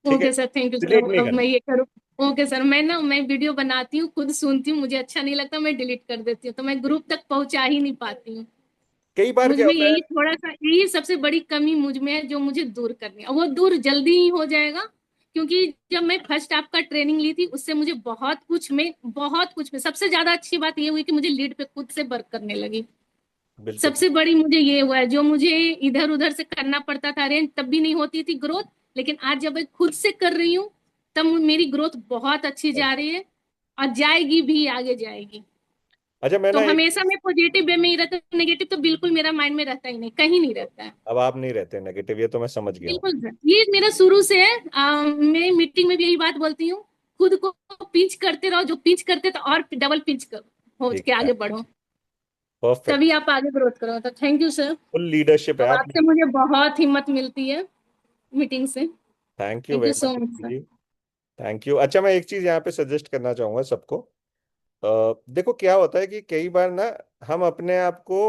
ठीक है, okay sir, thank you sir. Delete नहीं अब मैं करना। ये करूँ। ओके सर, मैं वीडियो बनाती हूँ, खुद सुनती हूँ, मुझे अच्छा नहीं लगता मैं डिलीट कर देती हूँ, तो मैं ग्रुप तक पहुंचा ही नहीं पाती हूँ। कई बार मुझ क्या में होता है। यही थोड़ा सा, यही सबसे बड़ी कमी मुझ में है जो मुझे दूर करनी है, और वो दूर जल्दी ही हो जाएगा। क्योंकि जब मैं फर्स्ट आपका ट्रेनिंग ली थी उससे मुझे बहुत कुछ में सबसे ज्यादा अच्छी बात ये हुई कि मुझे लीड पे खुद से वर्क करने लगी। बिल्कुल। सबसे बड़ी मुझे ये हुआ है, जो मुझे इधर उधर से करना पड़ता था अरेंज, तब भी नहीं होती थी ग्रोथ। लेकिन आज जब मैं खुद से कर रही हूँ तब मेरी ग्रोथ बहुत अच्छी जा रही है, और जाएगी भी, आगे जाएगी। अच्छा, मैं तो ना एक, हमेशा मैं पॉजिटिव वे में ही रहता हूँ, नेगेटिव तो बिल्कुल मेरा माइंड में रहता ही नहीं, कहीं नहीं रहता है। अब आप नहीं रहते नेगेटिव, ये तो मैं समझ गया हूँ। बिल्कुल सर, ये मेरा शुरू से है। मैं मीटिंग में भी यही बात बोलती हूँ, खुद को पिंच करते रहो, जो पिंच करते तो और डबल पिंच करो, हो ठीक के है, आगे बढ़ो, परफेक्ट। तभी आप आगे ग्रोथ करो। तो thank you sir. Full leadership है अब आप। आपसे मुझे बहुत हिम्मत मिलती है मीटिंग से। Thank you thank very you much so much sir. जी। Thank you. अच्छा, मैं एक चीज यहाँ पे सजेस्ट करना चाहूंगा सबको। देखो क्या होता है कि कई बार ना हम अपने आप को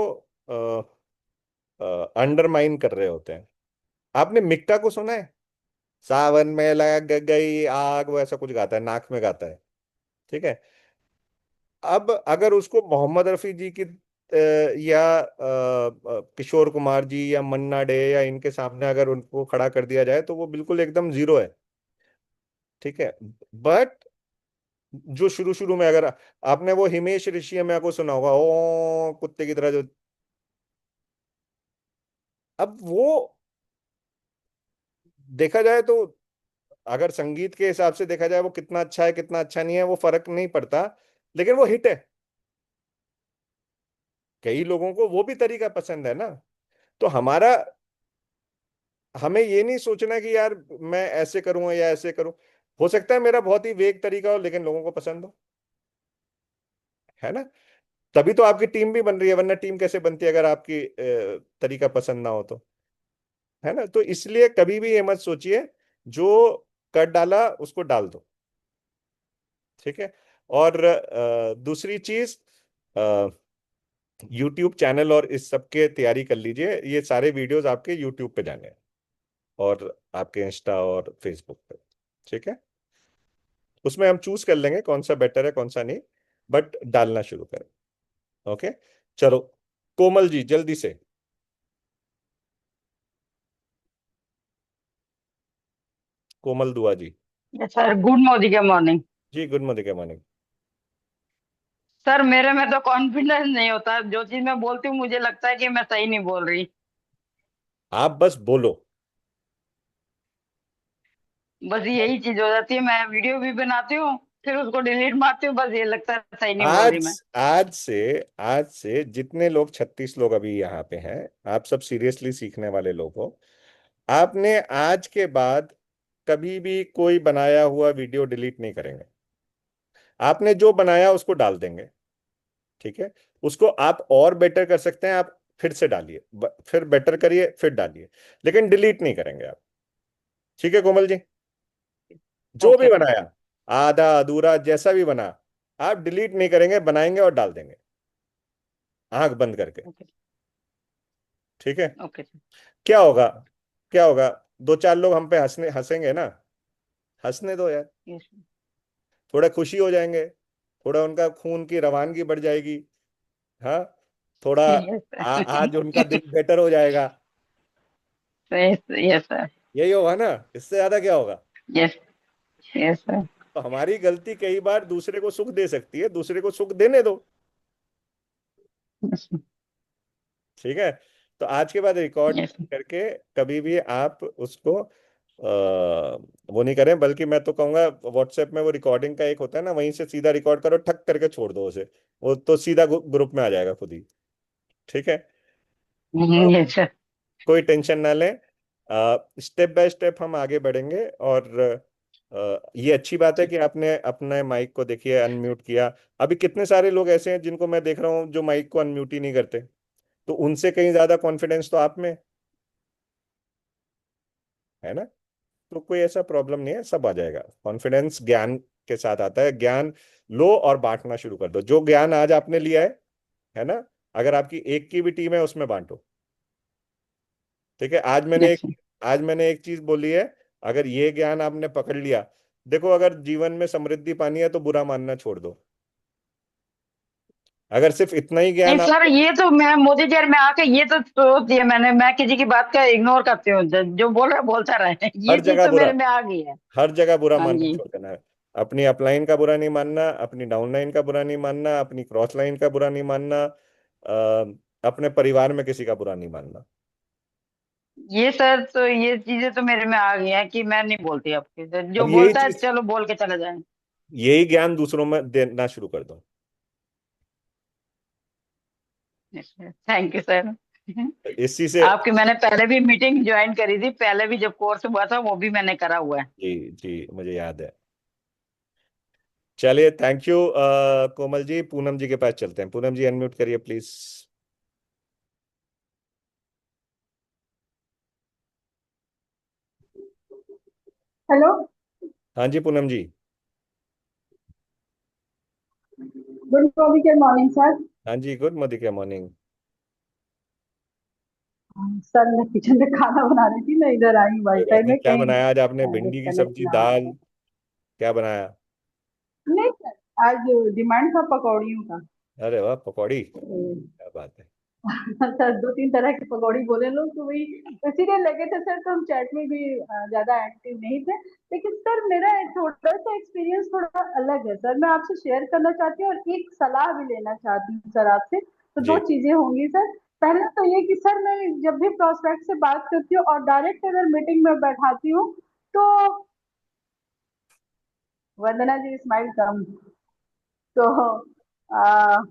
अंडरमाइन कर रहे होते हैं। आपने मिक्का को सुना है? सावन में लग गई आग, वो ऐसा कुछ गाता है, नाक में गाता है। ठीक है, अब अगर उसको मोहम्मद रफी जी की या किशोर कुमार जी या मन्ना डे या इनके सामने अगर उनको खड़ा कर दिया जाए तो वो बिल्कुल एकदम जीरो है। ठीक है, बट जो शुरू शुरू में अगर आपने वो हिमेश रेशमिया को सुना होगा, ओ कुत्ते की तरह जो, अब वो देखा जाए तो, अगर संगीत के हिसाब से देखा जाए वो कितना अच्छा है कितना अच्छा नहीं है वो फर्क नहीं पड़ता, लेकिन वो हिट है। कई लोगों को वो भी तरीका पसंद है ना। तो हमें ये नहीं सोचना कि यार मैं ऐसे करूं या ऐसे करूं। हो सकता है मेरा बहुत ही वेग तरीका हो लेकिन लोगों को पसंद हो, है ना। तभी तो आपकी टीम भी बन रही है, वरना टीम कैसे बनती है अगर आपकी तरीका पसंद ना हो तो, है ना। तो इसलिए कभी भी ये मत सोचिए, जो कर डाला उसको डाल दो। ठीक है। और दूसरी चीज, यूट्यूब चैनल और इस सब के तैयारी कर लीजिए, ये सारे वीडियोस आपके यूट्यूब पे जाने हैं और आपके इंस्टा और फेसबुक पे। ठीक है, उसमें हम चूज कर लेंगे कौन सा बेटर है कौन सा नहीं, बट डालना शुरू करें। ओके, चलो कोमल जी जल्दी से। Komal Dua ji. Sir good morning morning. जी good morning, good morning. Sir मेरे में तो कॉन्फिडेंस नहीं होता, जो चीज मैं बोलती हूँ मुझे लगता है कि मैं सही नहीं बोल रही। आप बस बोलो। बस यही चीज हो जाती है, मैं वीडियो भी बनाती हूँ फिर उसको डिलीट मारती हूँ, बस ये लगता है सही नहीं बोल रही आज मैं। आज से जितने लोग, 36 लोग अभी यहाँ पे हैं, आप सब सीरियसली सीखने वाले लोग हो। आपने आज के बाद कभी भी कोई बनाया हुआ वीडियो डिलीट नहीं करेंगे। आपने जो बनाया उसको डाल देंगे। ठीक है, उसको आप और बेटर कर सकते हैं, आप फिर से डालिए, फिर बेटर करिए, फिर डालिए, लेकिन डिलीट नहीं करेंगे आप। ठीक है कोमल जी, जो भी ओके सर। बनाया, आधा अधूरा जैसा भी बना, आप डिलीट नहीं करेंगे, बनाएंगे और डाल देंगे आंख बंद करके। ओके ठीक है, ओके सर। क्या होगा, क्या होगा, दो चार लोग हम पे हंसेंगे ना, हंसने दो यार, यस थोड़ा खुशी हो जाएंगे, थोड़ा उनका खून की रवानगी बढ़ जाएगी। हाँ, थोड़ा आज उनका दिन बेटर हो जाएगा। सर। Yes sir. यही होगा ना, इससे ज्यादा क्या होगा। Yes yes sir. तो हमारी गलती कई बार दूसरे को सुख दे सकती है, दूसरे को सुख देने दो। यस ठीक है, तो आज के बाद रिकॉर्ड यस करके कभी भी आप उसको वो नहीं करें, बल्कि मैं तो कहूंगा व्हाट्सएप में वो रिकॉर्डिंग का एक होता है ना, वहीं से सीधा रिकॉर्ड करो, ठक करके छोड़ दो उसे, वो तो सीधा ग्रुप में आ जाएगा खुद ही। ठीक है, तो यस सर। कोई टेंशन ना लें, स्टेप बाय स्टेप हम आगे बढ़ेंगे। और ये अच्छी बात है कि आपने अपने माइक को देखिए अनम्यूट किया। अभी कितने सारे लोग ऐसे हैं जिनको मैं देख रहा हूँ जो माइक को अनम्यूट ही नहीं करते, तो उनसे कहीं ज्यादा कॉन्फिडेंस तो आप में है ना। तो कोई ऐसा प्रॉब्लम नहीं है, सब आ जाएगा। कॉन्फिडेंस ज्ञान के साथ आता है, ज्ञान लो और बांटना शुरू कर दो। जो ज्ञान आज आपने लिया है ना, अगर आपकी एक की भी टीम है उसमें बांटो। ठीक है, यस आज मैंने एक चीज बोली है, अगर ये ज्ञान आपने पकड़ लिया, देखो अगर जीवन में समृद्धि पानी है तो बुरा मानना छोड़ दो। अगर सिर्फ इतना ही नहीं ज्ञान सर, आप, ये तो मैं मोदी जी में आके ये तो सोच दिया मैंने, मैं किसी की बात का इग्नोर करती हूँ, जो बोल रहा है बोलता रहे, ये हर चीज जगह तो बुरा, मेरे में आ गई है। हर जगह बुरा हाँ मानना जी। छोड़ देना है। अपनी अपलाइन का बुरा नहीं मानना, अपनी डाउनलाइन का बुरा नहीं मानना, अपनी क्रॉस लाइन का बुरा नहीं मानना, अपने परिवार में किसी का बुरा नहीं मानना। ये सर तो ये चीजें तो मेरे में आ गई हैं कि मैं नहीं बोलती आपके से, अब जो बोलता है चलो बोल के चला जाए। यही ज्ञान दूसरों में देना शुरू कर दो। Thank you sir. इसी से, आपकी मैंने पहले भी मीटिंग ज्वाइन करी थी, पहले भी जब कोर्स हुआ था वो भी मैंने करा हुआ है। जी जी मुझे याद है। चलिए थैंक यू कोमल जी, पूनम जी के पास चलते हैं। पूनम जी अनम्यूट करिए प्लीज। हेलो। हाँ जी Poonam ji. Good morning sir. हाँ जी गुड मॉर्निंग, मॉर्निंग। सर मैं किचन में खाना बना रही थी, मैं इधर आई कोई वाईफाई बात नहीं, में क्या कहीं बनाया आज आपने, भिंडी की डिस्कनेक्ट सब्जी, ना हो दाल, जाए। क्या बनाया। नहीं सर, आज डिमांड था पकौड़ियों का। अरे वाह, पकौड़ी, तो क्या बात है। सर दो तीन तरह की पकौड़ी बोले लोग, तो वही इसीलिए लगे थे सर, तो हम चैट में भी ज्यादा एक्टिव नहीं थे। लेकिन सर मेरा एक थोड़ा सा एक्सपीरियंस थोड़ा अलग है सर, मैं आपसे शेयर करना चाहती हूँ और एक सलाह भी लेना चाहती हूँ सर आपसे। तो दो जी चीजें होंगी सर। पहला तो ये कि सर मैं जब भी प्रोस्पेक्ट से बात करती हूँ और डायरेक्ट अगर मीटिंग में बैठाती हूँ, तो वंदना जी स्माइल कम। तो आ,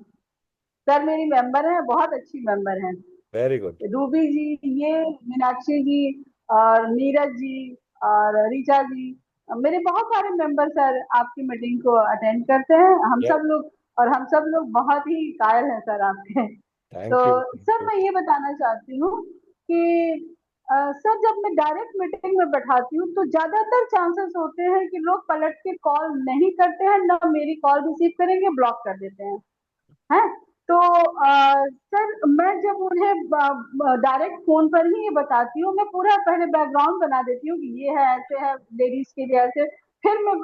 सर मेरी मेंबर है, बहुत अच्छी मेंबर है, वेरी गुड। रूबी जी, ये मीनाक्षी जी और नीरज जी और ऋचा जी, मेरे बहुत सारे मेंबर सर आपकी मीटिंग को अटेंड करते हैं। हम या सब लोग, और हम सब लोग बहुत ही कायल हैं सर आपके। तो thank you, thank sir you. मैं ये बताना चाहती हूँ कि सर जब मैं डायरेक्ट मीटिंग में बैठाती हूँ तो ज्यादातर चांसेस होते हैं कि लोग पलट के कॉल नहीं करते हैं, ना मेरी कॉल रिसीव करेंगे, ब्लॉक कर देते हैं। है तो सर मैं जब उन्हें डायरेक्ट फोन पर ही ये बताती हूँ, मैं पूरा पहले बैकग्राउंड बना देती हूँ कि ये है, ऐसे है, लेडीज के लिए ऐसे, फिर मैं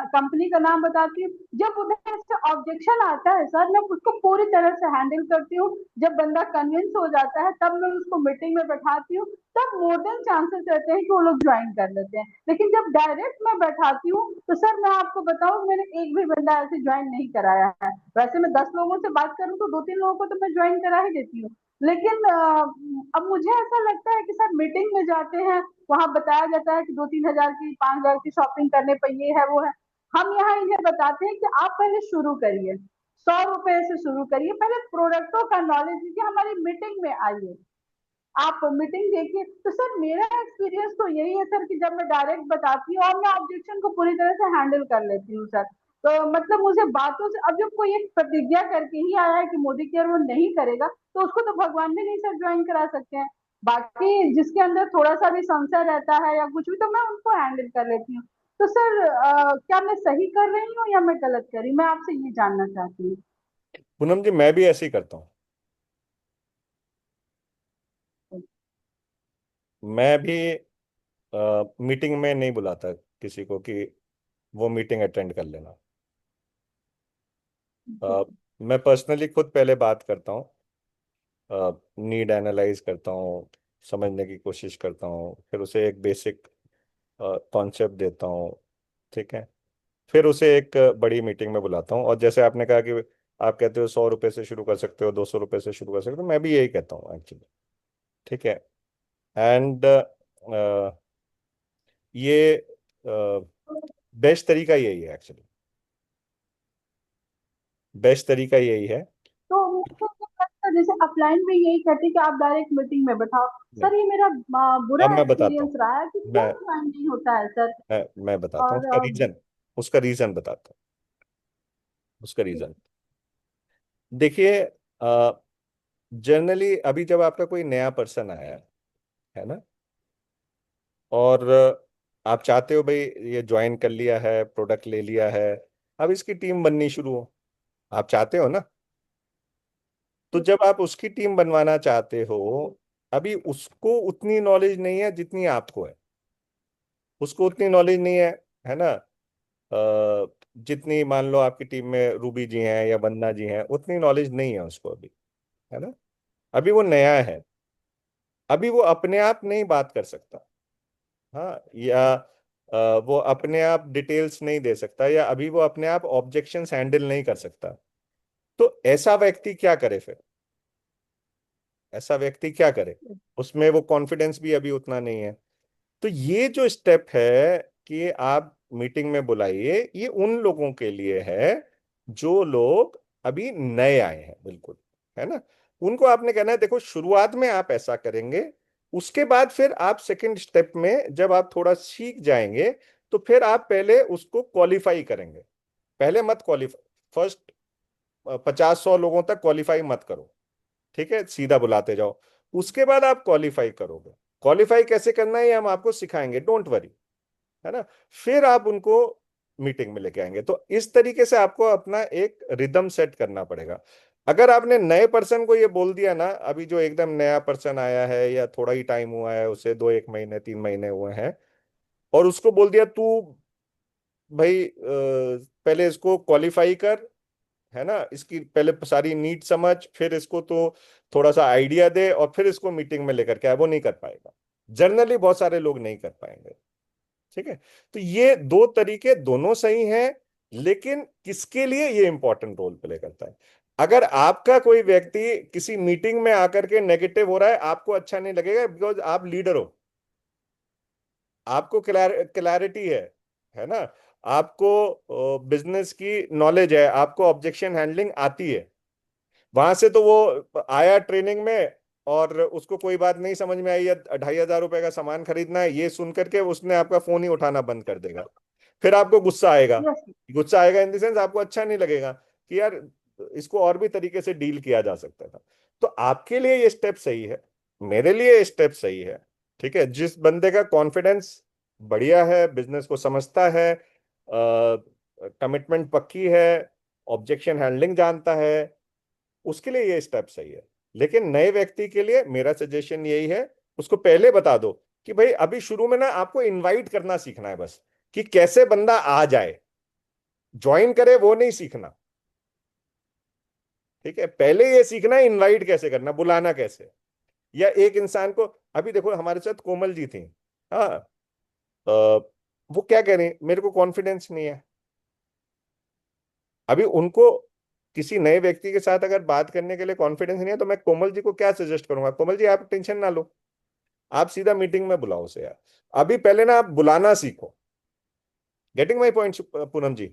कंपनी का नाम बताती हूँ। जब उन्हें इससे ऑब्जेक्शन आता है सर, मैं उसको पूरी तरह से हैंडल करती हूँ। जब बंदा कन्विंस हो जाता है तब मैं उसको मीटिंग में बैठाती हूँ, तब मोर देन चांसेस रहते हैं कि वो लोग ज्वाइन कर लेते हैं। लेकिन जब डायरेक्ट मैं बैठाती हूँ तो सर मैं आपको बताऊं, मैंने एक भी बंदा ऐसे ज्वाइन नहीं कराया है। वैसे मैं 10 लोगों से बात करूं तो 2-3 लोगों को तो मैं ज्वाइन करा ही देती हूँ। लेकिन अब मुझे ऐसा लगता है कि सर मीटिंग में जाते हैं, वहां बताया जाता है कि 2-3 हजार की 5 हजार की शॉपिंग करने पर ये है वो है। हम यहाँ इन्हें बताते हैं कि आप पहले शुरू करिए, 100 रुपए से शुरू करिए, पहले प्रोडक्टों का नॉलेज लीजिए, हमारी मीटिंग में आइए, आप मीटिंग देखिए। तो सर मेरा एक्सपीरियंस तो यही है सर कि जब मैं डायरेक्ट बताती हूँ और मैं ऑब्जेक्शन को पूरी तरह से हैंडल कर लेती हूँ सर। तो मतलब मुझे बातों से, अब जब कोई एक प्रतिज्ञा करके ही आया है कि मोदी केयर वो नहीं करेगा, तो उसको तो भगवान भी नहीं सर ज्वाइन करा सकते हैं। बाकी जिसके अंदर थोड़ा सा भी संशय रहता है या कुछ भी, तो मैं उनको हैंडल कर लेती हूँ। तो सर क्या मैं सही कर रही हूँ या मैं गलत कर रही हूँ, मैं आपसे ये जानना चाहती हूँ। पूनम जी, मैं भी ऐसे ही करता हूँ। मैं भी मीटिंग में नहीं बुलाता किसी को कि वो मीटिंग अटेंड कर लेना। अ, मैं पर्सनली खुद पहले बात करता हूँ, नीड एनालाइज करता हूँ, समझने की कोशिश करता हूँ, फिर उसे एक बेसिक कॉन्सेप्ट देता हूँ। ठीक है, फिर उसे एक बड़ी मीटिंग में बुलाता हूँ। और जैसे आपने कहा कि आप कहते हो 100 रुपये से शुरू कर सकते हो, 200 रुपये से शुरू कर सकते हो, मैं भी यही कहता हूँ एक्चुअली। ठीक है। एंड ये बेस्ट तरीका यही है एक्चुअली, बेस्ट तरीका यही है। तो मुझे ये लगता है जैसे अपलाइन में यही कहते हैं कि आप डायरेक्ट मीटिंग में बैठाओ। नहीं, सर ये मेरा बुरा अब मैं बताता एक्सपीरियंस हूँ। रहा है कि मैं क्यों ज्वाइन नहीं होता है सर। मैं बताता हूँ और उसका रीजन, उसका रीजन बताता हूँ, उसका रीजन। देखिए, जनरली अभी जब आपका कोई नया पर्सन आया है ना, और आप चाहते हो भाई ये ज्वाइन कर लिया है, प्रोडक्ट ले लिया है, अब इसकी टीम बननी शुरू हो, आप चाहते हो ना। तो जब आप उसकी टीम बनवाना चाहते हो, अभी उसको उतनी नॉलेज नहीं है जितनी आपको है, उसको उतनी नॉलेज नहीं है ना। जितनी मान लो आपकी टीम में रूबी जी हैं या वंदना जी हैं, उतनी नॉलेज नहीं है उसको अभी, है ना। अभी वो नया है, अभी वो अपने आप नहीं बात कर सकता। हाँ, या वो अपने आप डिटेल्स नहीं दे सकता, या अभी वो अपने आप ऑब्जेक्शंस हैंडल नहीं कर सकता। तो ऐसा व्यक्ति क्या करे फिर, ऐसा व्यक्ति क्या करे, उसमें वो कॉन्फिडेंस भी अभी उतना नहीं है। तो ये जो स्टेप है कि आप मीटिंग में बुलाइए, ये उन लोगों के लिए है जो लोग अभी नए आए हैं, बिल्कुल, है ना। उनको आपने कहना है देखो शुरुआत में आप ऐसा करेंगे, उसके बाद फिर आप सेकंड स्टेप में जब आप थोड़ा सीख जाएंगे, तो फिर आप पहले उसको क्वालिफाई करेंगे। पहले मत क्वालिफाई, फर्स्ट 50-100 लोगों तक क्वालिफाई मत करो। ठीक है, सीधा बुलाते जाओ, उसके बाद आप क्वालिफाई करोगे। क्वालिफाई कैसे करना है ये हम आपको सिखाएंगे, डोंट वरी, है ना। फिर आप उनको मीटिंग में लेके आएंगे। तो इस तरीके से आपको अपना एक रिदम सेट करना पड़ेगा। अगर आपने नए पर्सन को ये बोल दिया ना, अभी जो एकदम नया पर्सन आया है या थोड़ा ही टाइम हुआ है उसे, 2-1 महीने 3 महीने हुए हैं, और उसको बोल दिया तू भाई पहले इसको क्वालिफाई कर, है ना, इसकी पहले सारी नीड समझ, फिर इसको तो थोड़ा सा आइडिया दे और फिर इसको मीटिंग में लेकर के आए, वो नहीं कर पाएगा। जनरली बहुत सारे लोग नहीं कर पाएंगे। ठीक है। तो ये दो तरीके दोनों सही हैं, लेकिन किसके लिए ये इंपॉर्टेंट रोल प्ले करता है। अगर आपका कोई व्यक्ति किसी मीटिंग में आकर के नेगेटिव हो रहा है, आपको अच्छा नहीं लगेगा, बिकॉज आप लीडर हो, आपको क्लैरिटी है ना, आपको बिजनेस की नॉलेज है, आपको ऑब्जेक्शन हैंडलिंग आती है। वहां से तो वो आया ट्रेनिंग में और उसको कोई बात नहीं समझ में आई, या 2,500 रुपए का सामान खरीदना है, ये सुन करके उसने आपका फोन ही उठाना बंद कर देगा। फिर आपको गुस्सा आएगा, यस गुस्सा आएगा इन द सेंस आपको अच्छा नहीं लगेगा कि यार इसको और भी तरीके से डील किया जा सकता था। तो आपके लिए ये स्टेप सही है, मेरे लिए ये स्टेप सही है, ठीक है, जिस बंदे का कॉन्फिडेंस बढ़िया है, बिजनेस को समझता है, कमिटमेंट पक्की है, ऑब्जेक्शन हैंडलिंग जानता है, उसके लिए ये स्टेप सही है। लेकिन नए व्यक्ति के लिए मेरा सजेशन यही है, उसको पहले बता दो कि भाई अभी शुरू में ना आपको इनवाइट करना सीखना है बस, कि कैसे बंदा आ जाए, ज्वाइन करे वो नहीं सीखना। ठीक है, पहले ये सीखना है इनवाइट कैसे करना, बुलाना कैसे। या एक इंसान को, अभी देखो हमारे साथ कोमल जी थी, हाँ, वो क्या कह रही हैं, मेरे को कॉन्फिडेंस नहीं है। अभी उनको किसी नए व्यक्ति के साथ अगर बात करने के लिए कॉन्फिडेंस नहीं है, तो मैं कोमल जी को क्या सजेस्ट करूंगा, कोमल जी आप टेंशन ना लो, आप सीधा मीटिंग में बुलाओ उसे यार। अभी पहले ना आप बुलाना सीखो। Getting my point Noonam ji?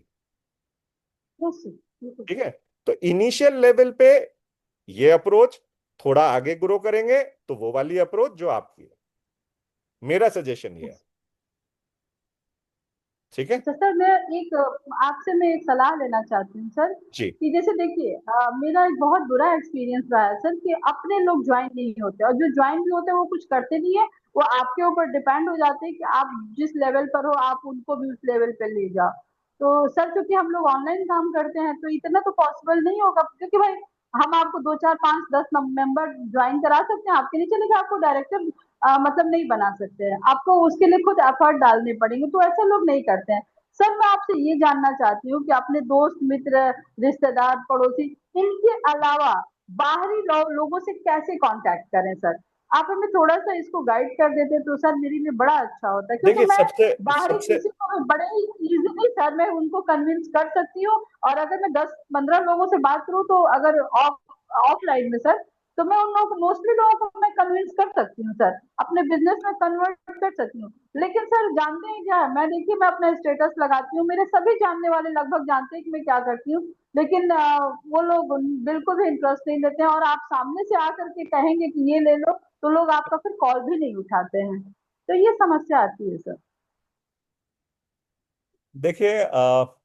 Yes sir, बिल्कुल। ठीक है, तो इनिशियल लेवल पे ये अप्रोच, थोड़ा आगे ग्रो करेंगे तो वो वाली अप्रोच जो आपकी है, मेरा सजेशन ये है। ठीक है अच्छा सर, मैं एक आपसे मैं एक सलाह लेना चाहती हूँ सर, जी। कि जैसे देखिए मेरा एक बहुत बुरा एक्सपीरियंस रहा है सर, कि अपने लोग ज्वाइन नहीं होते, और जो ज्वाइन भी होते हैं वो कुछ करते नहीं है, वो आपके ऊपर डिपेंड हो जाते हैं कि आप जिस लेवल पर हो आप उनको भी उस लेवल पे ले जाओ। तो सर क्योंकि हम लोग ऑनलाइन काम करते हैं तो इतना तो पॉसिबल नहीं होगा, क्योंकि भाई हम आपको 2 4 5 10 मेंबर ज्वाइन करा सकते हैं, आपके नहीं चलेगा, आपको डायरेक्टर मतलब नहीं बना सकते हैं, आपको उसके लिए खुद एफर्ट डालने पड़ेंगे, तो ऐसे लोग नहीं करते हैं। सर मैं आपसे ये जानना चाहती हूँ कि अपने दोस्त मित्र रिश्तेदार पड़ोसी इनके अलावा बाहरी लोगों से कैसे कांटेक्ट करें सर? आप हमें थोड़ा सा इसको गाइड कर देते तो सर मेरे लिए बड़ा अच्छा होता, क्योंकि देखिए मैं सबसे बाहरी सबसे किसी को भी बड़े ही इजीली सर मैं उनको कन्विंस कर सकती हूँ। और अगर मैं 10 15 लोगों से बात करूँ तो अगर ऑफलाइन में सर, तो मैं उन लोग मोस्टली लोगों को मैं कन्विंस कर सकती हूँ सर, अपने बिजनेस में कन्वर्ट कर सकती हूँ। लेकिन सर जानते हैं क्या है, मैं देखिए मैं अपना स्टेटस लगाती हूँ, मेरे सभी जानने वाले लगभग जानते हैं कि मैं क्या करती हूँ, लेकिन वो लोग बिल्कुल भी इंटरेस्ट नहीं लेते हैं, और आप सामने से आकर के कहेंगे कि ये ले लो तो लोग आपका फिर कॉल भी नहीं उठाते हैं, तो ये समस्या आती है सर। देखिए अब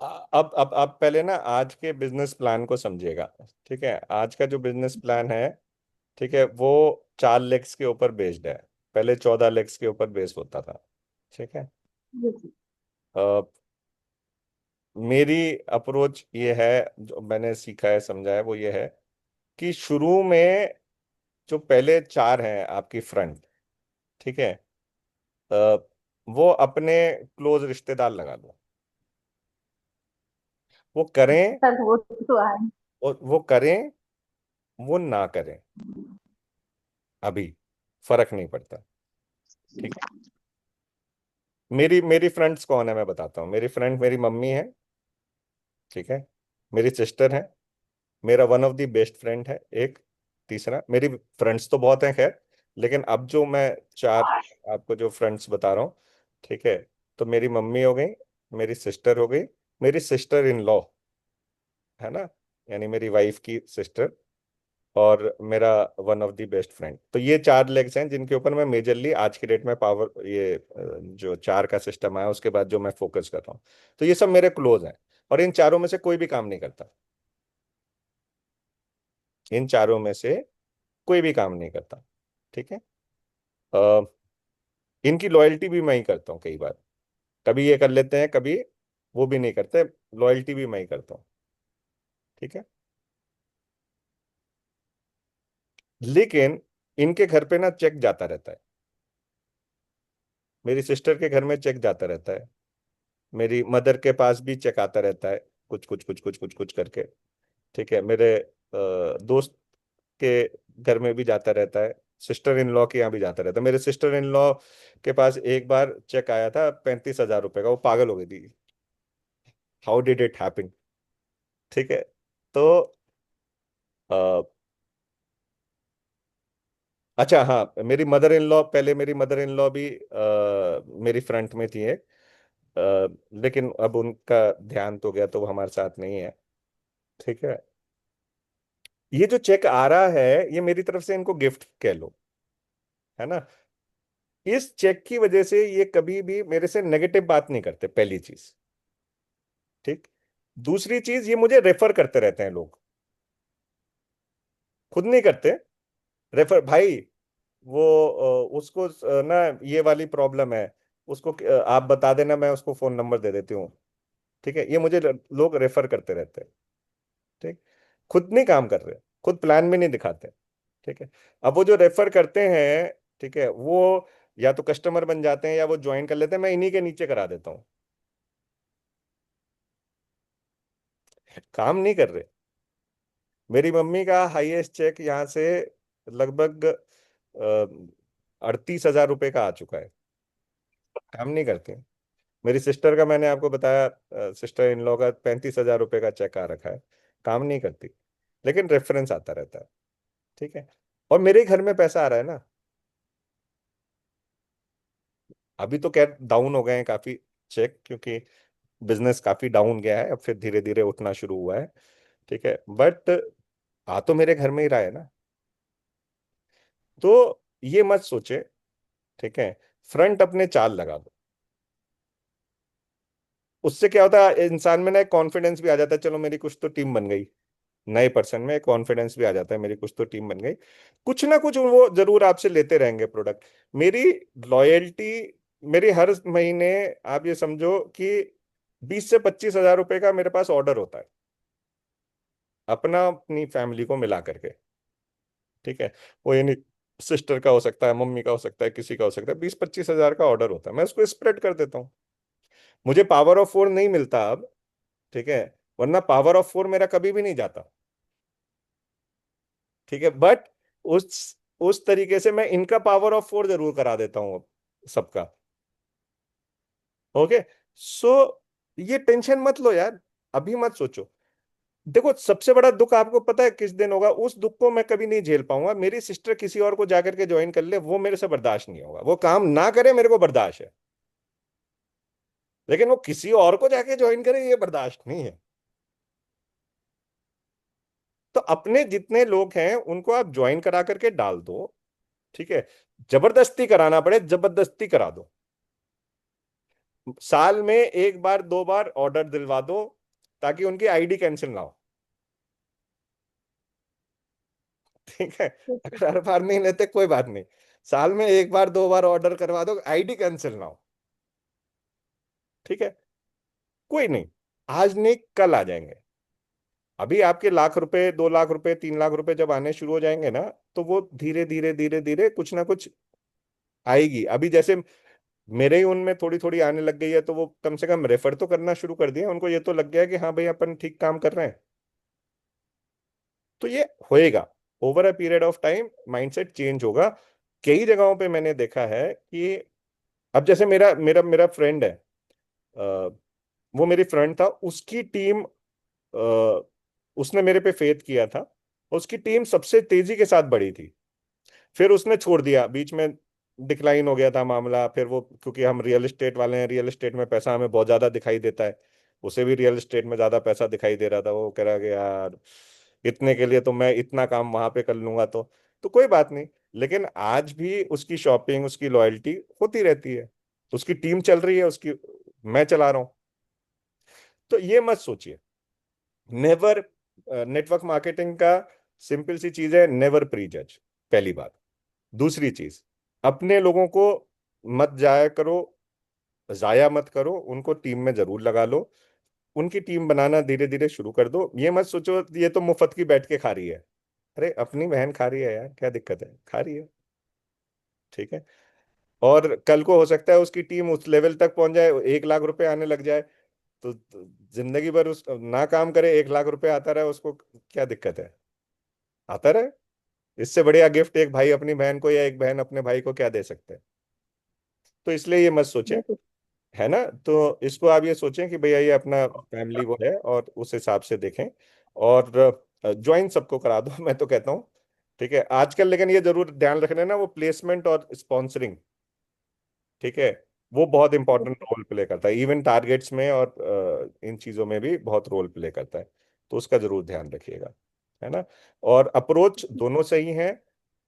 आप पहले ना आज के बिजनेस प्लान को समझिएगा। ठीक है, आज का जो बिजनेस प्लान है, ठीक है, वो 4 लेग्स के ऊपर बेस्ड है, पहले 14 लेग्स के ऊपर बेस होता था। ठीक है, जी जी। अ, मेरी अप्रोच ये है, जो मैंने सीखा है समझा है वो ये है, कि शुरू में जो पहले 4 हैं आपकी फ्रंट, ठीक है, अ, वो अपने क्लोज रिश्तेदार लगा लो, वो करें, सर वो तो है। वो करें, वो ना करें, अभी फर्क नहीं पड़ता। ठीक है, मेरी मेरी फ्रेंड्स कौन है मैं बताता हूँ। मेरी फ्रेंड मेरी मम्मी है, ठीक है, मेरी सिस्टर है, मेरा one of the best friend है एक, तीसरा, मेरी फ्रेंड्स तो बहुत हैं खैर, लेकिन अब जो मैं 4 आपको जो फ्रेंड्स बता रहा हूँ, ठीक है, तो मेरी मम्मी हो गई, मेरी सिस्टर हो गई, मेरी सिस्टर इन लॉ, है ना, यानी मेरी वाइफ की सिस्टर, और मेरा one of the best friend. तो ये 4 लेग्स हैं जिनके ऊपर मैं मेजरली आज की डेट में पावर, ये जो 4 का सिस्टम आया उसके बाद जो मैं फोकस कर रहा हूँ, तो ये सब मेरे क्लोज हैं, और इन चारों में से कोई भी काम नहीं करता, इन चारों में से कोई भी काम नहीं करता। ठीक है, अ, इनकी लॉयल्टी भी मैं ही करता हूँ कई बार, कभी ये कर लेते हैं, कभी वो भी नहीं करते, लॉयल्टी भी मैं ही करता हूँ। ठीक है, लेकिन इनके घर पे ना चेक जाता रहता है, मेरी सिस्टर के घर में चेक जाता रहता है, मेरी मदर के पास भी चेक आता रहता है, कुछ कुछ कुछ कुछ कुछ कुछ करके। ठीक है, मेरे दोस्त के घर में भी जाता रहता है, सिस्टर इन लॉ के यहाँ भी जाता रहता है। मेरे सिस्टर इन लॉ के पास एक बार चेक आया था 35,000 रुपए का, वो पागल हो गई थी, हाउ डिड इट हैपन। ठीक है, तो अ, अच्छा हाँ, मेरी मदर इन लॉ, पहले मेरी मदर इन लॉ भी मेरी फ्रंट में थी एक, लेकिन अब उनका ध्यान तो गया तो वो हमारे साथ नहीं है। ठीक है, ये जो चेक आ रहा है ये मेरी तरफ से इनको गिफ्ट कह लो, है ना। इस चेक की वजह से ये कभी भी मेरे से नेगेटिव बात नहीं करते, पहली चीज। ठीक, दूसरी चीज, ये मुझे रेफर करते रहते हैं लोग, खुद नहीं करते, रेफर भाई, वो उसको ना ये वाली प्रॉब्लम है, उसको आप बता देना, मैं उसको फोन नंबर दे देती हूँ। ठीक है, ये मुझे लोग रेफर करते रहते हैं। ठीक, खुद नहीं काम कर रहे, खुद प्लान भी नहीं दिखाते। ठीक है, अब वो जो रेफर करते हैं, ठीक है, वो या तो कस्टमर बन जाते हैं या वो ज्वाइन कर लेते हैं, मैं इन्हीं के नीचे करा देता हूँ। काम नहीं कर रहे। मेरी मम्मी का हाईएस्ट चेक यहाँ से लगभग 38,000 रुपये का आ चुका है। काम नहीं करते। मेरी सिस्टर का मैंने आपको बताया, सिस्टर इन लॉ का 35,000 रुपये का चेक आ रखा है। काम नहीं करती, लेकिन रेफरेंस आता रहता है। ठीक है, और मेरे ही घर में पैसा आ रहा है ना। अभी तो खैर डाउन हो गए हैं काफी चेक, क्योंकि बिजनेस काफी डाउन गया है, अब फिर धीरे धीरे उठना शुरू हुआ है। ठीक है, बट आ तो मेरे घर में ही रहा है ना। तो ये मत सोचे, ठीक है, फ्रंट अपने चाल लगा दो। उससे क्या होता है, इंसान में ना एक कॉन्फिडेंस भी आ जाता है, चलो मेरी कुछ तो टीम बन गई। नए पर्सन में कॉन्फिडेंस भी आ जाता है, मेरी कुछ तो टीम बन गई। कुछ ना कुछ वो जरूर आपसे लेते रहेंगे प्रोडक्ट। मेरी लॉयल्टी, मेरी हर महीने आप ये समझो कि 20 से 25 हजार रुपए का मेरे पास ऑर्डर होता है, अपना अपनी फैमिली को मिला करके। ठीक है, वो ये नहीं, सिस्टर का हो सकता है, मम्मी का हो सकता है, किसी का हो सकता है, 20-25 हजार का ऑर्डर होता है, मैं उसको स्प्रेड कर देता हूँ। मुझे पावर ऑफ फोर नहीं मिलता अब। ठीक है, वरना पावर ऑफ फोर मेरा कभी भी नहीं जाता। ठीक है, बट उस तरीके से मैं इनका पावर ऑफ फोर जरूर करा देता हूँ सबका। ओके, सो ये टेंशन मत लो यार, अभी मत सोचो। देखो, सबसे बड़ा दुख आपको पता है किस दिन होगा? उस दुख को मैं कभी नहीं झेल पाऊंगा, मेरी सिस्टर किसी और को जाकर के ज्वाइन कर ले, वो मेरे से बर्दाश्त नहीं होगा। वो काम ना करे मेरे को बर्दाश्त है, लेकिन वो किसी और को जाके ज्वाइन करे, ये बर्दाश्त नहीं है। तो अपने जितने लोग हैं उनको आप ज्वाइन करा करके डाल दो। ठीक है, जबरदस्ती कराना पड़े जबरदस्ती करा दो। साल में एक बार दो बार ऑर्डर दिलवा दो, ताकि उनकी आईडी कैंसिल ना हो। ठीक है, अगर हर बार नहीं लेते कोई बात नहीं, साल में एक बार दो बार ऑर्डर करवा दो, आईडी कैंसिल ना हो। ठीक है, कोई नहीं, आज नहीं कल आ जाएंगे। अभी आपके लाख रुपए, 2 लाख रुपए, 3 लाख रुपए जब आने शुरू हो जाएंगे ना, तो वो धीरे धीरे धीरे धीरे कुछ ना कुछ आएगी। अभी जैसे मेरे ही उनमें थोड़ी थोड़ी आने लग गई है, तो वो कम से कम रेफर तो करना शुरू कर दिया, उनको ये तो लग गया कि हाँ भाई अपन ठीक काम कर रहे हैं। तो ये होएगा, over a period of time mindset change होगा। कई जगहों पे मैंने देखा है कि अब जैसे मेरा मेरा मेरा फ्रेंड है, अ, वो मेरी फ्रेंड था, उसकी टीम, उसने मेरे पे फेथ किया था, उसकी टीम सबसे तेजी के साथ बढ़ी थी। फिर उसने छोड़ दिया बीच में, डिक्लाइन हो गया था मामला। फिर वो, क्योंकि हम रियल एस्टेट वाले हैं, रियल एस्टेट में पैसा हमें बहुत ज्यादा दिखाई देता है, उसे भी रियल एस्टेट में ज्यादा पैसा दिखाई दे रहा था। वो कह रहा कि यार इतने के लिए तो मैं इतना काम वहां पे कर लूंगा। तो कोई बात नहीं, लेकिन आज भी उसकी शॉपिंग, उसकी लॉयल्टी होती रहती है, उसकी टीम चल रही है, उसकी मैं चला रहा हूं। तो ये मत सोचिए, नेवर। नेटवर्क मार्केटिंग का सिंपल सी चीज है, नेवर प्री जज, पहली बात। दूसरी चीज, अपने लोगों को मत जाया करो, जाया मत करो, उनको टीम में जरूर लगा लो। उनकी टीम बनाना धीरे धीरे शुरू कर दो। ये मत सोचो ये तो मुफ्त की बैठ के खा रही है। अरे अपनी बहन खा रही है यार, क्या दिक्कत है, खा रही है। ठीक है, और कल को हो सकता है उसकी टीम उस लेवल तक पहुंच जाए, 1 लाख रुपए आने लग जाए, तो जिंदगी भर उस ना काम करे, 1 लाख रुपए आता रहे उसको, क्या दिक्कत है? आता रहे। इससे बढ़िया गिफ्ट एक भाई अपनी बहन को या एक बहन अपने भाई को क्या दे सकते हैं? तो इसलिए ये मत सोचें, बिल्कुल। है ना। तो इसको आप ये सोचें कि भैया ये अपना फैमिली वो है, और उस हिसाब से देखें। और ज्वाइन सबको करा दो मैं तो कहता हूँ। ठीक है, आजकल लेकिन ये जरूर ध्यान रखना ना, वो प्लेसमेंट और स्पॉन्सरिंग, ठीक है, वो बहुत इंपॉर्टेंट रोल प्ले करता है, इवन टारगेट्स में और इन चीजों में भी बहुत रोल प्ले करता है। तो उसका जरूर ध्यान रखिएगा, है ना। और अप्रोच दोनों सही है।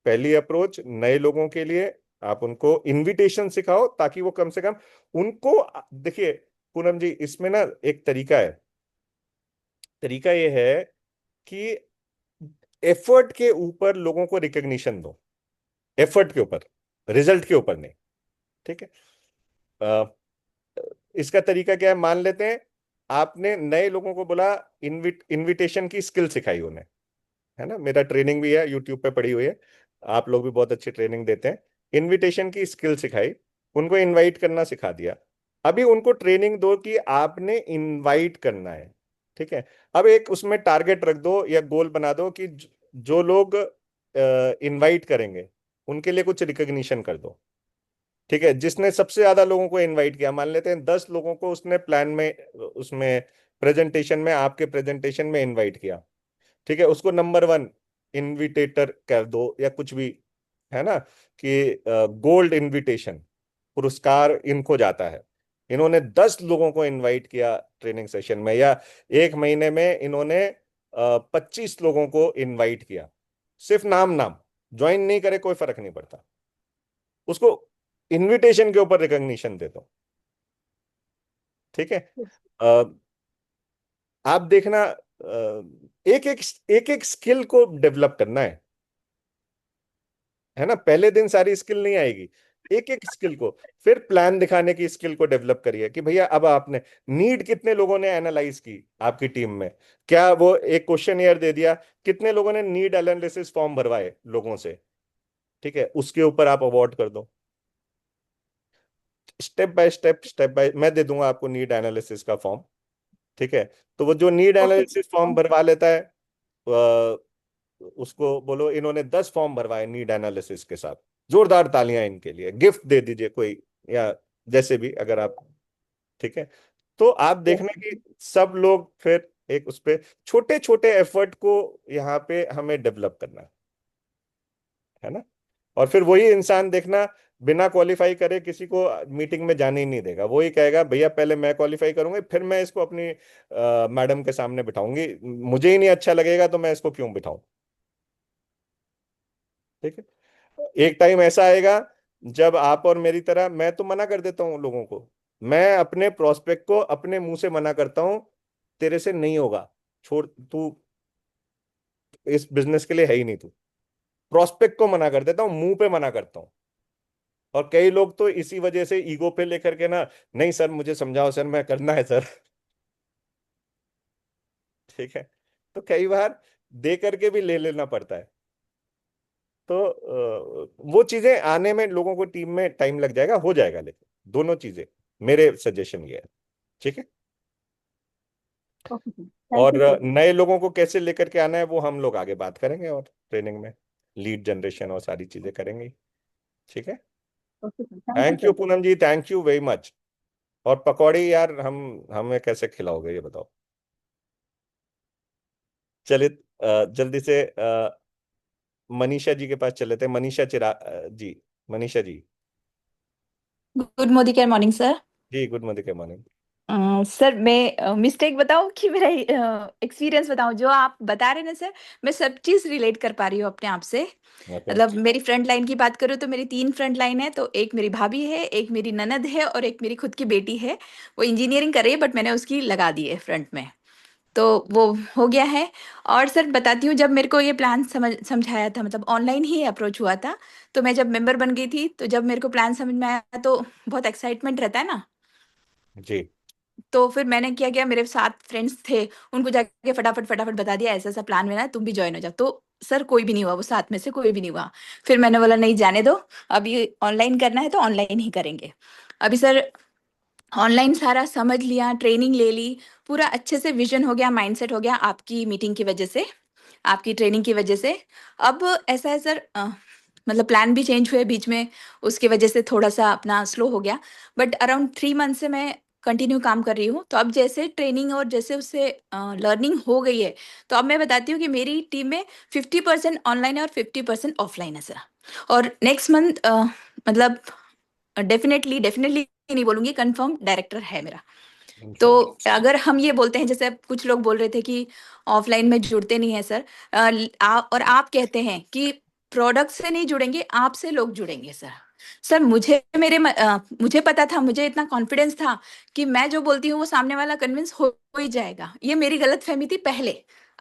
पहली अप्रोच नए लोगों के लिए, आप उनको इनविटेशन सिखाओ, ताकि वो कम से कम उनको, देखिए पूनम जी, इसमें ना एक तरीका है। तरीका ये है कि एफर्ट के ऊपर लोगों को रिकग्निशन दो, एफर्ट के ऊपर, रिजल्ट के ऊपर नहीं। ठीक है। अ, इसका तरीका क्या है, मान लेते हैं आपने नए लोगों को बोला, इनविटेशन की स्किल सिखाई उन्हें, है ना, मेरा ट्रेनिंग भी है, यूट्यूब पे पड़ी हुई है, आप लोग भी बहुत अच्छी ट्रेनिंग देते हैं। इनविटेशन की स्किल सिखाई, उनको इनवाइट करना सिखा दिया। अभी उनको ट्रेनिंग दो कि आपने इनवाइट करना है। ठीक है। अब एक उसमें टारगेट रख दो या गोल बना दो कि जो लोग इनवाइट करेंगे उनके लिए कुछ रिकग्निशन कर दो। ठीक है। जिसने सबसे ज्यादा लोगों को इनवाइट किया, मान लेते हैं 10 लोगों को उसने प्लान में, उसमें प्रेजेंटेशन में, आपके प्रेजेंटेशन में इनवाइट किया, ठीक है, उसको नंबर 1 इनविटेटर कर दो या कुछ भी, है ना, कि गोल्ड इनविटेशन पुरस्कार इनको जाता है। इन्होंने 10 लोगों को इनवाइट किया ट्रेनिंग सेशन में, या एक महीने में इन्होंने 25 लोगों को इनवाइट किया, सिर्फ नाम नाम, ज्वाइन नहीं करे कोई फर्क नहीं पड़ता, उसको इनविटेशन के ऊपर रिकॉग्निशन दे दो। ठीक है। अ, आप देखना, एक एक स्किल को डेवलप करना है ना, पहले दिन सारी स्किल नहीं आएगी, एक एक स्किल को, फिर प्लान दिखाने की स्किल को डेवलप करिए कि भैया अब आपने नीड कितने लोगों ने एनालाइज की आपकी टीम में, क्या वो एक क्वेश्चन दे दिया, कितने लोगों ने नीड एनालिसिस फॉर्म भरवाए लोगों से, ठीक है, उसके ऊपर आप अवार्ड कर दो। स्टेप बाय मैं दे दूंगा आपको नीड एनालिसिस का फॉर्म। ठीक है। तो वो जो नीड ओके एनालिसिस फॉर्म भरवा लेता है, अ, उसको बोलो इन्होंने 10 फॉर्म भरवाए नीड एनालिसिस के साथ, जोरदार तालियां इनके लिए, गिफ्ट दे दीजिए कोई, या जैसे भी अगर आप। ठीक है। तो आप देखना कि सब लोग फिर एक उस पे छोटे छोटे एफर्ट को यहाँ पे हमें डेवलप करना है ना। और फिर वही इंसान देखना, बिना क्वालिफाई करे किसी को मीटिंग में जाने ही नहीं देगा, वही कहेगा भैया पहले मैं क्वालिफाई करूंगा, फिर मैं इसको अपनी मैडम के सामने बिठाऊंगी, मुझे ही नहीं अच्छा लगेगा तो मैं इसको क्यों बिठाऊं। ठीक है। एक टाइम ऐसा आएगा जब आप और मेरी तरह, मैं तो मना कर देता हूँ लोगों को, मैं अपने प्रोस्पेक्ट को अपने मुंह से मना करता हूँ, तेरे से नहीं होगा, छोड़, तू इस बिजनेस के लिए है ही नहीं, तू, प्रोस्पेक्ट को मना कर देता हूँ, मुंह पे मना करता हूँ। और कई लोग तो इसी वजह से ईगो पे लेकर के ना, नहीं सर मुझे समझाओ सर, मैं करना है सर। ठीक है। तो कई बार दे करके भी ले लेना पड़ता है। तो वो चीजें आने में लोगों को टीम में टाइम लग जाएगा, हो जाएगा, लेकिन दोनों चीजें, मेरे सजेशन ये है। ठीक है। ओके सर, थैंक और यू सर। नए लोगों को कैसे लेकर के आना है वो हम लोग आगे बात करेंगे, और ट्रेनिंग में लीड जनरेशन और सारी चीजें करेंगे। ठीक है। Okay sir, thank you thank you sir. Poonam ji, thank you very much. और पकौड़ी यार हम हमें कैसे खिलाओगे ये बताओ। चलिए, जल्दी से मनीषा जी के पास चले थे, मनीषा जी, मनीषा जी। गुड मोदी केयर मॉर्निंग सर। जी गुड मॉर्निंग, के मॉर्निंग। सर मैं मिस्टेक बताऊं कि मेरा एक्सपीरियंस बताऊं, जो आप बता रहे हैं ना सर, मैं सब चीज रिलेट कर पा रही हूँ अपने आप से। ओके। मतलब मेरी फ्रंट लाइन की बात करूँ तो मेरी 3 फ्रंट लाइन है, तो एक मेरी भाभी है, एक मेरी ननद है और एक मेरी खुद की बेटी है। वो इंजीनियरिंग कर रही है बट मैंने उसकी लगा दी है फ्रंट में, तो वो हो गया है। और सर बताती हूँ, जब मेरे को ये प्लान समझाया था, मतलब ऑनलाइन ही अप्रोच हुआ था, तो मैं जब मेंबर बन गई थी, तो जब मेरे को प्लान समझ में आया तो बहुत एक्साइटमेंट रहता है ना। जी। तो फिर मैंने क्या किया, मेरे 7 फ्रेंड्स थे, उनको जाके फटाफट फटाफट बता दिया ऐसा ऐसा प्लान बना है, तुम भी ज्वाइन हो जाओ। तो सर कोई भी नहीं हुआ, वो 7 में से कोई भी नहीं हुआ। फिर मैंने बोला नहीं जाने दो, अभी ऑनलाइन करना है तो ऑनलाइन ही करेंगे। अभी सर ऑनलाइन सारा समझ लिया, ट्रेनिंग ले ली, पूरा अच्छे से विजन हो गया, माइंडसेट हो गया, आपकी मीटिंग की वजह से, आपकी ट्रेनिंग की वजह से। अब ऐसा है सर, मतलब प्लान भी चेंज हुए बीच में, उसकी वजह से थोड़ा सा अपना स्लो हो गया, बट अराउंड 3 मंथ से मैं कंटिन्यू काम कर रही हूँ। तो अब जैसे ट्रेनिंग और जैसे उससे लर्निंग हो गई है, तो अब मैं बताती हूँ कि मेरी टीम में 50% ऑनलाइन है और 50% ऑफलाइन है सर। और नेक्स्ट मंथ मतलब डेफिनेटली डेफिनेटली नहीं बोलूंगी, कंफर्म डायरेक्टर है मेरा। तो इंशाल्लाह। अगर हम ये बोलते हैं, जैसे अब कुछ लोग बोल रहे थे कि ऑफलाइन में जुड़ते नहीं है सर, और आप कहते हैं कि प्रोडक्ट से नहीं जुड़ेंगे, आपसे लोग जुड़ेंगे सर। सर मुझे पता था, मुझे इतना कॉन्फिडेंस था कि मैं जो बोलती हूँ वो सामने वाला कन्विंस हो ही जाएगा, ये मेरी गलतफहमी थी पहले।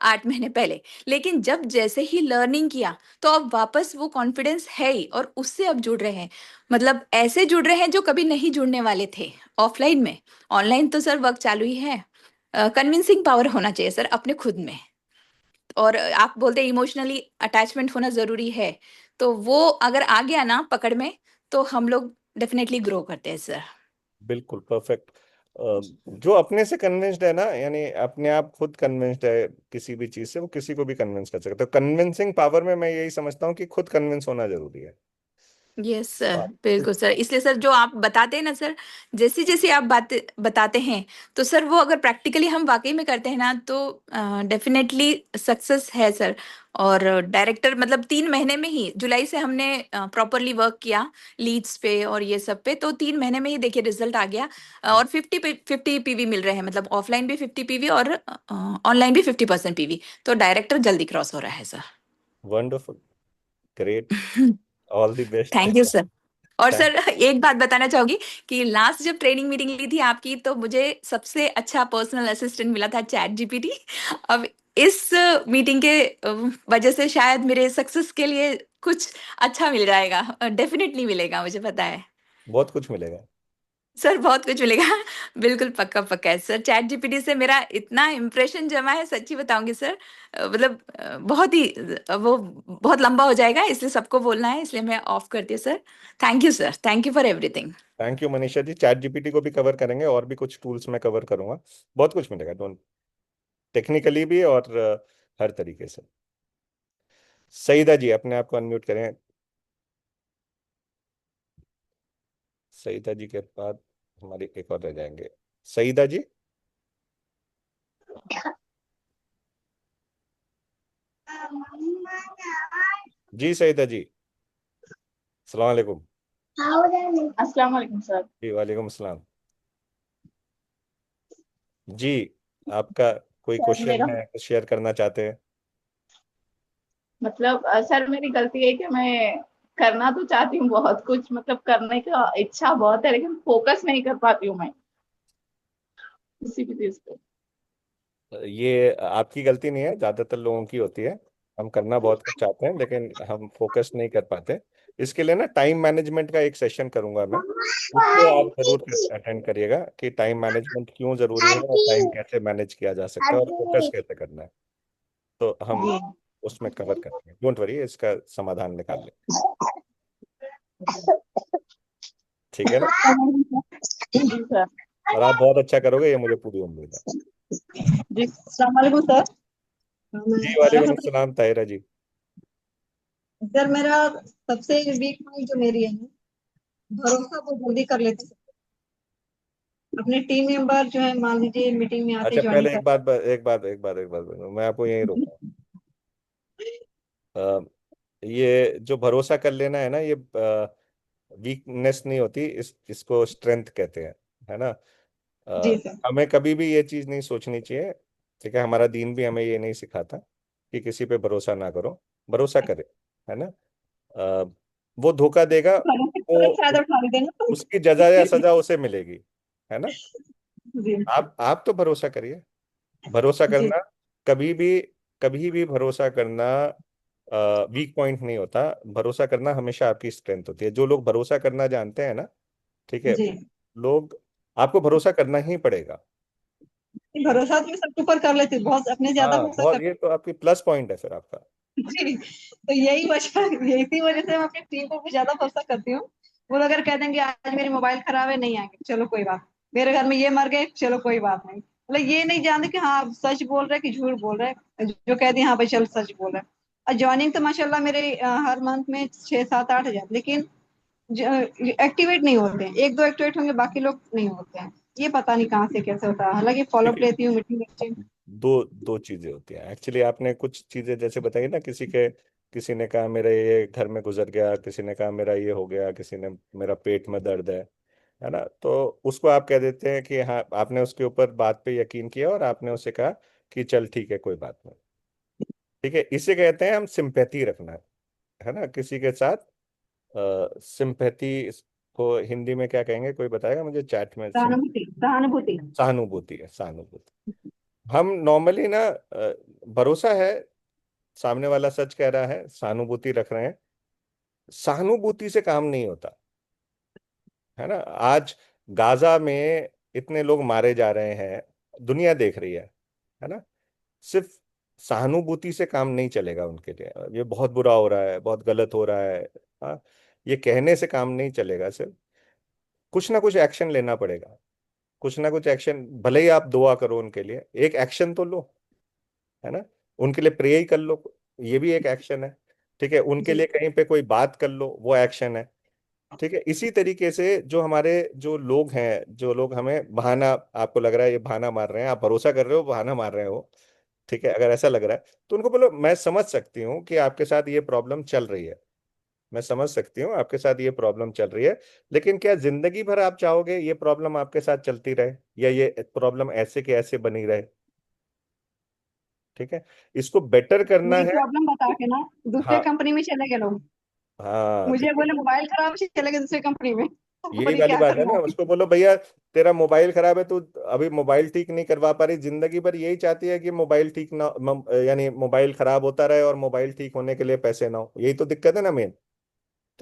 8 महीने पहले। लेकिन जब जैसे ही लर्निंग किया तो अब वापस वो कॉन्फिडेंस है ही, और उससे अब जुड़ रहे हैं। मतलब ऐसे जुड़ रहे हैं जो कभी नहीं जुड़ने वाले थे ऑफलाइन में। ऑनलाइन तो सर वर्क चालू ही है। कन्विंसिंग पावर होना चाहिए सर अपने खुद में। और आप बोलते हैं इमोशनली अटैचमेंट होना जरूरी है, तो वो अगर आ गया ना पकड़ में, तो हम लोग डेफिनेटली ग्रो करते हैं सर। बिल्कुल परफेक्ट। जो अपने से कन्विंस्ड है ना, यानी अपने आप खुद कन्विंस्ड है किसी भी चीज से, वो किसी को भी कन्विंस कर सकता है। तो कन्विंसिंग पावर में मैं यही समझता हूँ कि खुद कन्विंस होना जरूरी है। यस सर, बात बिल्कुल सर। इसलिए सर जो आप बताते हैं ना सर, जैसी जैसी आप बात बताते हैं, तो सर वो अगर प्रैक्टिकली हम वाकई में करते हैं ना, तो डेफिनेटली सक्सेस है सर। और डायरेक्टर मतलब 3 महीने में ही, जुलाई से हमने प्रॉपरली वर्क किया लीड्स पे और ये सब पे, तो 3 महीने में ही देखिए रिजल्ट आ गया। और 50-50 पीवी मिल रहे हैं, मतलब ऑफलाइन भी 50 पीवी और ऑनलाइन भी 50% पीवी। तो डायरेक्टर जल्दी क्रॉस हो रहा है sir. Wonderful, great, all the best. Thank you sir. और थैंक सर एक बात बताना चाहूंगी कि लास्ट जब ट्रेनिंग मीटिंग ली थी आपकी, तो मुझे सबसे अच्छा पर्सनल असिस्टेंट मिला था चैट जीपीटी। अब इस मीटिंग के वजह से शायद मेरे सक्सेस के लिए कुछ अच्छा मिल जाएगा, डेफिनेटली मिलेगा, मुझे पता है बहुत कुछ मिलेगा। सर, बहुत कुछ मिलेगा। बिल्कुल पक्का पक्का है सर। चैट जीपीटी से मेरा इतना इम्प्रेशन जमा है, सच्ची बताऊंगी सर। मतलब बहुत ही वो बहुत लंबा हो जाएगा, इसलिए सबको बोलना है, इसलिए मैं ऑफ करती हूँ sir. Thank you sir, thank you for everything. Thank you Manisha ji. ChatGPT को भी कवर करेंगे, और भी कुछ टूल्स मैं कवर करूंगा। बहुत कुछ मिलेगा, डोंट, टेक्निकली भी और हर तरीके से। सईदा जी अपने आप को अनम्यूट करें। सईदा जी के बाद हमारी एक और रह जाएंगे। सईदा जी। जी सईदा जी, सलाम वालेकुम। अस्सलाम वालेकुम सर। जी वालेकुम सलाम। जी, आपका कोई सर क्वेश्चन मेरा है, कुछ शेयर करना चाहते हैं? मतलब सर मेरी गलती है कि मैं करना तो चाहती हूँ बहुत कुछ, मतलब करने का इच्छा बहुत है, लेकिन फोकस नहीं कर पाती हूँ मैं किसी भी चीज पे। ये आपकी गलती नहीं है, ज्यादातर लोगों की होती है। हम करना बहुत कुछ चाहते हैं लेकिन हम फोकस नहीं कर पाते। इसके लिए ना टाइम मैनेजमेंट का एक सेशन करूंगा मैं, उसको आप जरूर अटेंड करिएगा कि टाइम मैनेजमेंट क्यों जरूरी है, और टाइम कैसे मैनेज किया जा सकता है, और फोकस कैसे करना है। तो हम जी उसमें कवर करेंगे, डोंट वरी, इसका समाधान निकाल लेंगे। ठीक है ना? जी सर। और आप बहुत अच्छा करोगे, ये मुझे पूरी उम्मीद है। जी अस्सलाम वालेकुम सर। जी वालेकुम अस्सलाम ताहिरा जी। सर मेरा सबसे वीक पॉइंट जो मेरी है ना, भरोसा वो जल्दी कर लेते हैं। अपने टीम मेंबर जो है, मान लीजिए मीटिंग में आते अच्छा, ज्वाइनिंग पहले कर। एक बात मैं आपको यहीं रोकूंगा। ये जो भरोसा कर लेना है ना, ये वीकनेस नहीं होती, इसको स्ट्रेंथ कहते हैं, है ना? जी सर। हमें कभी भी ये चीज नहीं सोचनी चाहिए। ठीक है, हमारा दीन भी हमें ये नहीं सिखाता कि किसी पे भरोसा ना करो, भरोसा करे, है ना? अ, वो धोखा देगा, भरोसे वो का गलत फायदा उठा लेते हैं ना तुम। उसकी जजा या सजा उसे मिलेगी, है ना? जी आप तो भरोसा करिए। भरोसा जी। करना कभी भी, कभी भी भरोसा करना वीक पॉइंट नहीं होता। भरोसा करना हमेशा आपकी स्ट्रेंथ होती है। जो लोग भरोसा करना जानते हैं ना, ठीक है, जी, लोग, आपको भरोसा करना ही पड़ेगा। भरोसा तो मैं सबके ऊपर कर लेती हूँ, बहुत अपने ज्यादा हाँ भरोसा बहुत, कर। ये तो आपकी प्लस पॉइंट है फिर आपका। जी, तो यही वजह, इसी वजह से मैं अपनी टीम पर भी ज्यादा भरोसा करती हूँ। वो लोग अगर कह देंगे आज मेरी मोबाइल खराब है, नहीं आएंगे, चलो कोई बात। मेरे घर में ये मर गए, चलो कोई बात नहीं। मतलब ये नहीं जानते कि हाँ आप सच बोल रहे हैं कि झूठ बोल रहे हैं। जो कह दिए हाँ भाई चल सच बोल रहे हैं। और ज्वाइनिंग तो माशाल्लाह मेरे हर मंथ में 6 7 8 हजार, लेकिन एक्टिवेट नहीं होते हैं। एक दो एक्टिवेट होंगे, बाकी लोग नहीं होते हैं। ये पता नहीं कहाँ से कैसे होता है, हालांकि फॉलोअप देखिए, लेती हूँ मीटिंग लेती हूँ। दो दो चीजें होती हैं एक्चुअली। आपने कुछ चीजें जैसे बताई ना, किसी ने कहा मेरे ये घर में गुजर गया, किसी ने कहा मेरा ये हो गया, किसी ने मेरा पेट में दर्द है ना? तो उसको आप कह देते हैं कि हाँ, आपने उसके ऊपर बात पे यकीन किया और आपने उसे कहा कि चल ठीक है, कोई बात नहीं। ठीक है, इसे कहते हैं हम सिंपैथी रखना, है ना, किसी के साथ। सिंपैथी को हिंदी में क्या कहेंगे, कोई बताएगा मुझे चैट में? सहानुभूति, सहानुभूति। सहानुभूति है, सहानुभूति। हम नॉर्मली ना भरोसा है, सामने वाला सच कह रहा है, सहानुभूति रख रहे हैं। सहानुभूति से काम नहीं होता, है ना। आज गाजा में इतने लोग मारे जा रहे हैं, दुनिया देख रही है ना। सिर्फ सहानुभूति से काम नहीं चलेगा उनके लिए, ये बहुत बुरा हो रहा है, बहुत गलत हो रहा है, हाँ, ये कहने से काम नहीं चलेगा। सिर्फ कुछ ना कुछ एक्शन लेना पड़ेगा, कुछ ना कुछ एक्शन। भले ही आप दुआ करो उनके लिए, एक एक्शन तो लो, है ना। उनके लिए प्रे ही कर लो, ये भी एक एक्शन है। ठीक है, उनके जी लिए कहीं पे कोई बात कर लो, वो एक्शन है। ठीक है, इसी तरीके से जो हमारे जो लोग हैं, जो लोग हमें बहाना, आपको लग रहा है ये बहाना मार रहे हैं, आप भरोसा कर रहे हो बहाना मार रहे हो, ठीक है, अगर ऐसा लग रहा है तो उनको बोलो मैं समझ सकती हूँ कि आपके साथ ये प्रॉब्लम चल रही है, मैं समझ सकती हूँ आपके साथ ये प्रॉब्लम चल रही है, लेकिन क्या जिंदगी भर आप चाहोगे ये प्रॉब्लम आपके साथ चलती रहे, या ये प्रॉब्लम ऐसे के ऐसे बनी रहे। ठीक है, इसको बेटर करना वही है। प्रॉब्लम बता के ना दूसरे हाँ, कंपनी में चले गए लोग। हाँ, मुझे बोले मोबाइल खराब है, चले गए दूसरे कंपनी में। यही बोली वाली क्या बात है करना ना। है। उसको बोलो भैया तेरा मोबाइल खराब है, तू अभी मोबाइल ठीक नहीं करवा पा रही, जिंदगी भर यही चाहती है कि मोबाइल ठीक ना यानी मोबाइल खराब होता रहे और मोबाइल ठीक होने के लिए पैसे ना हो, यही तो दिक्कत है ना मेन।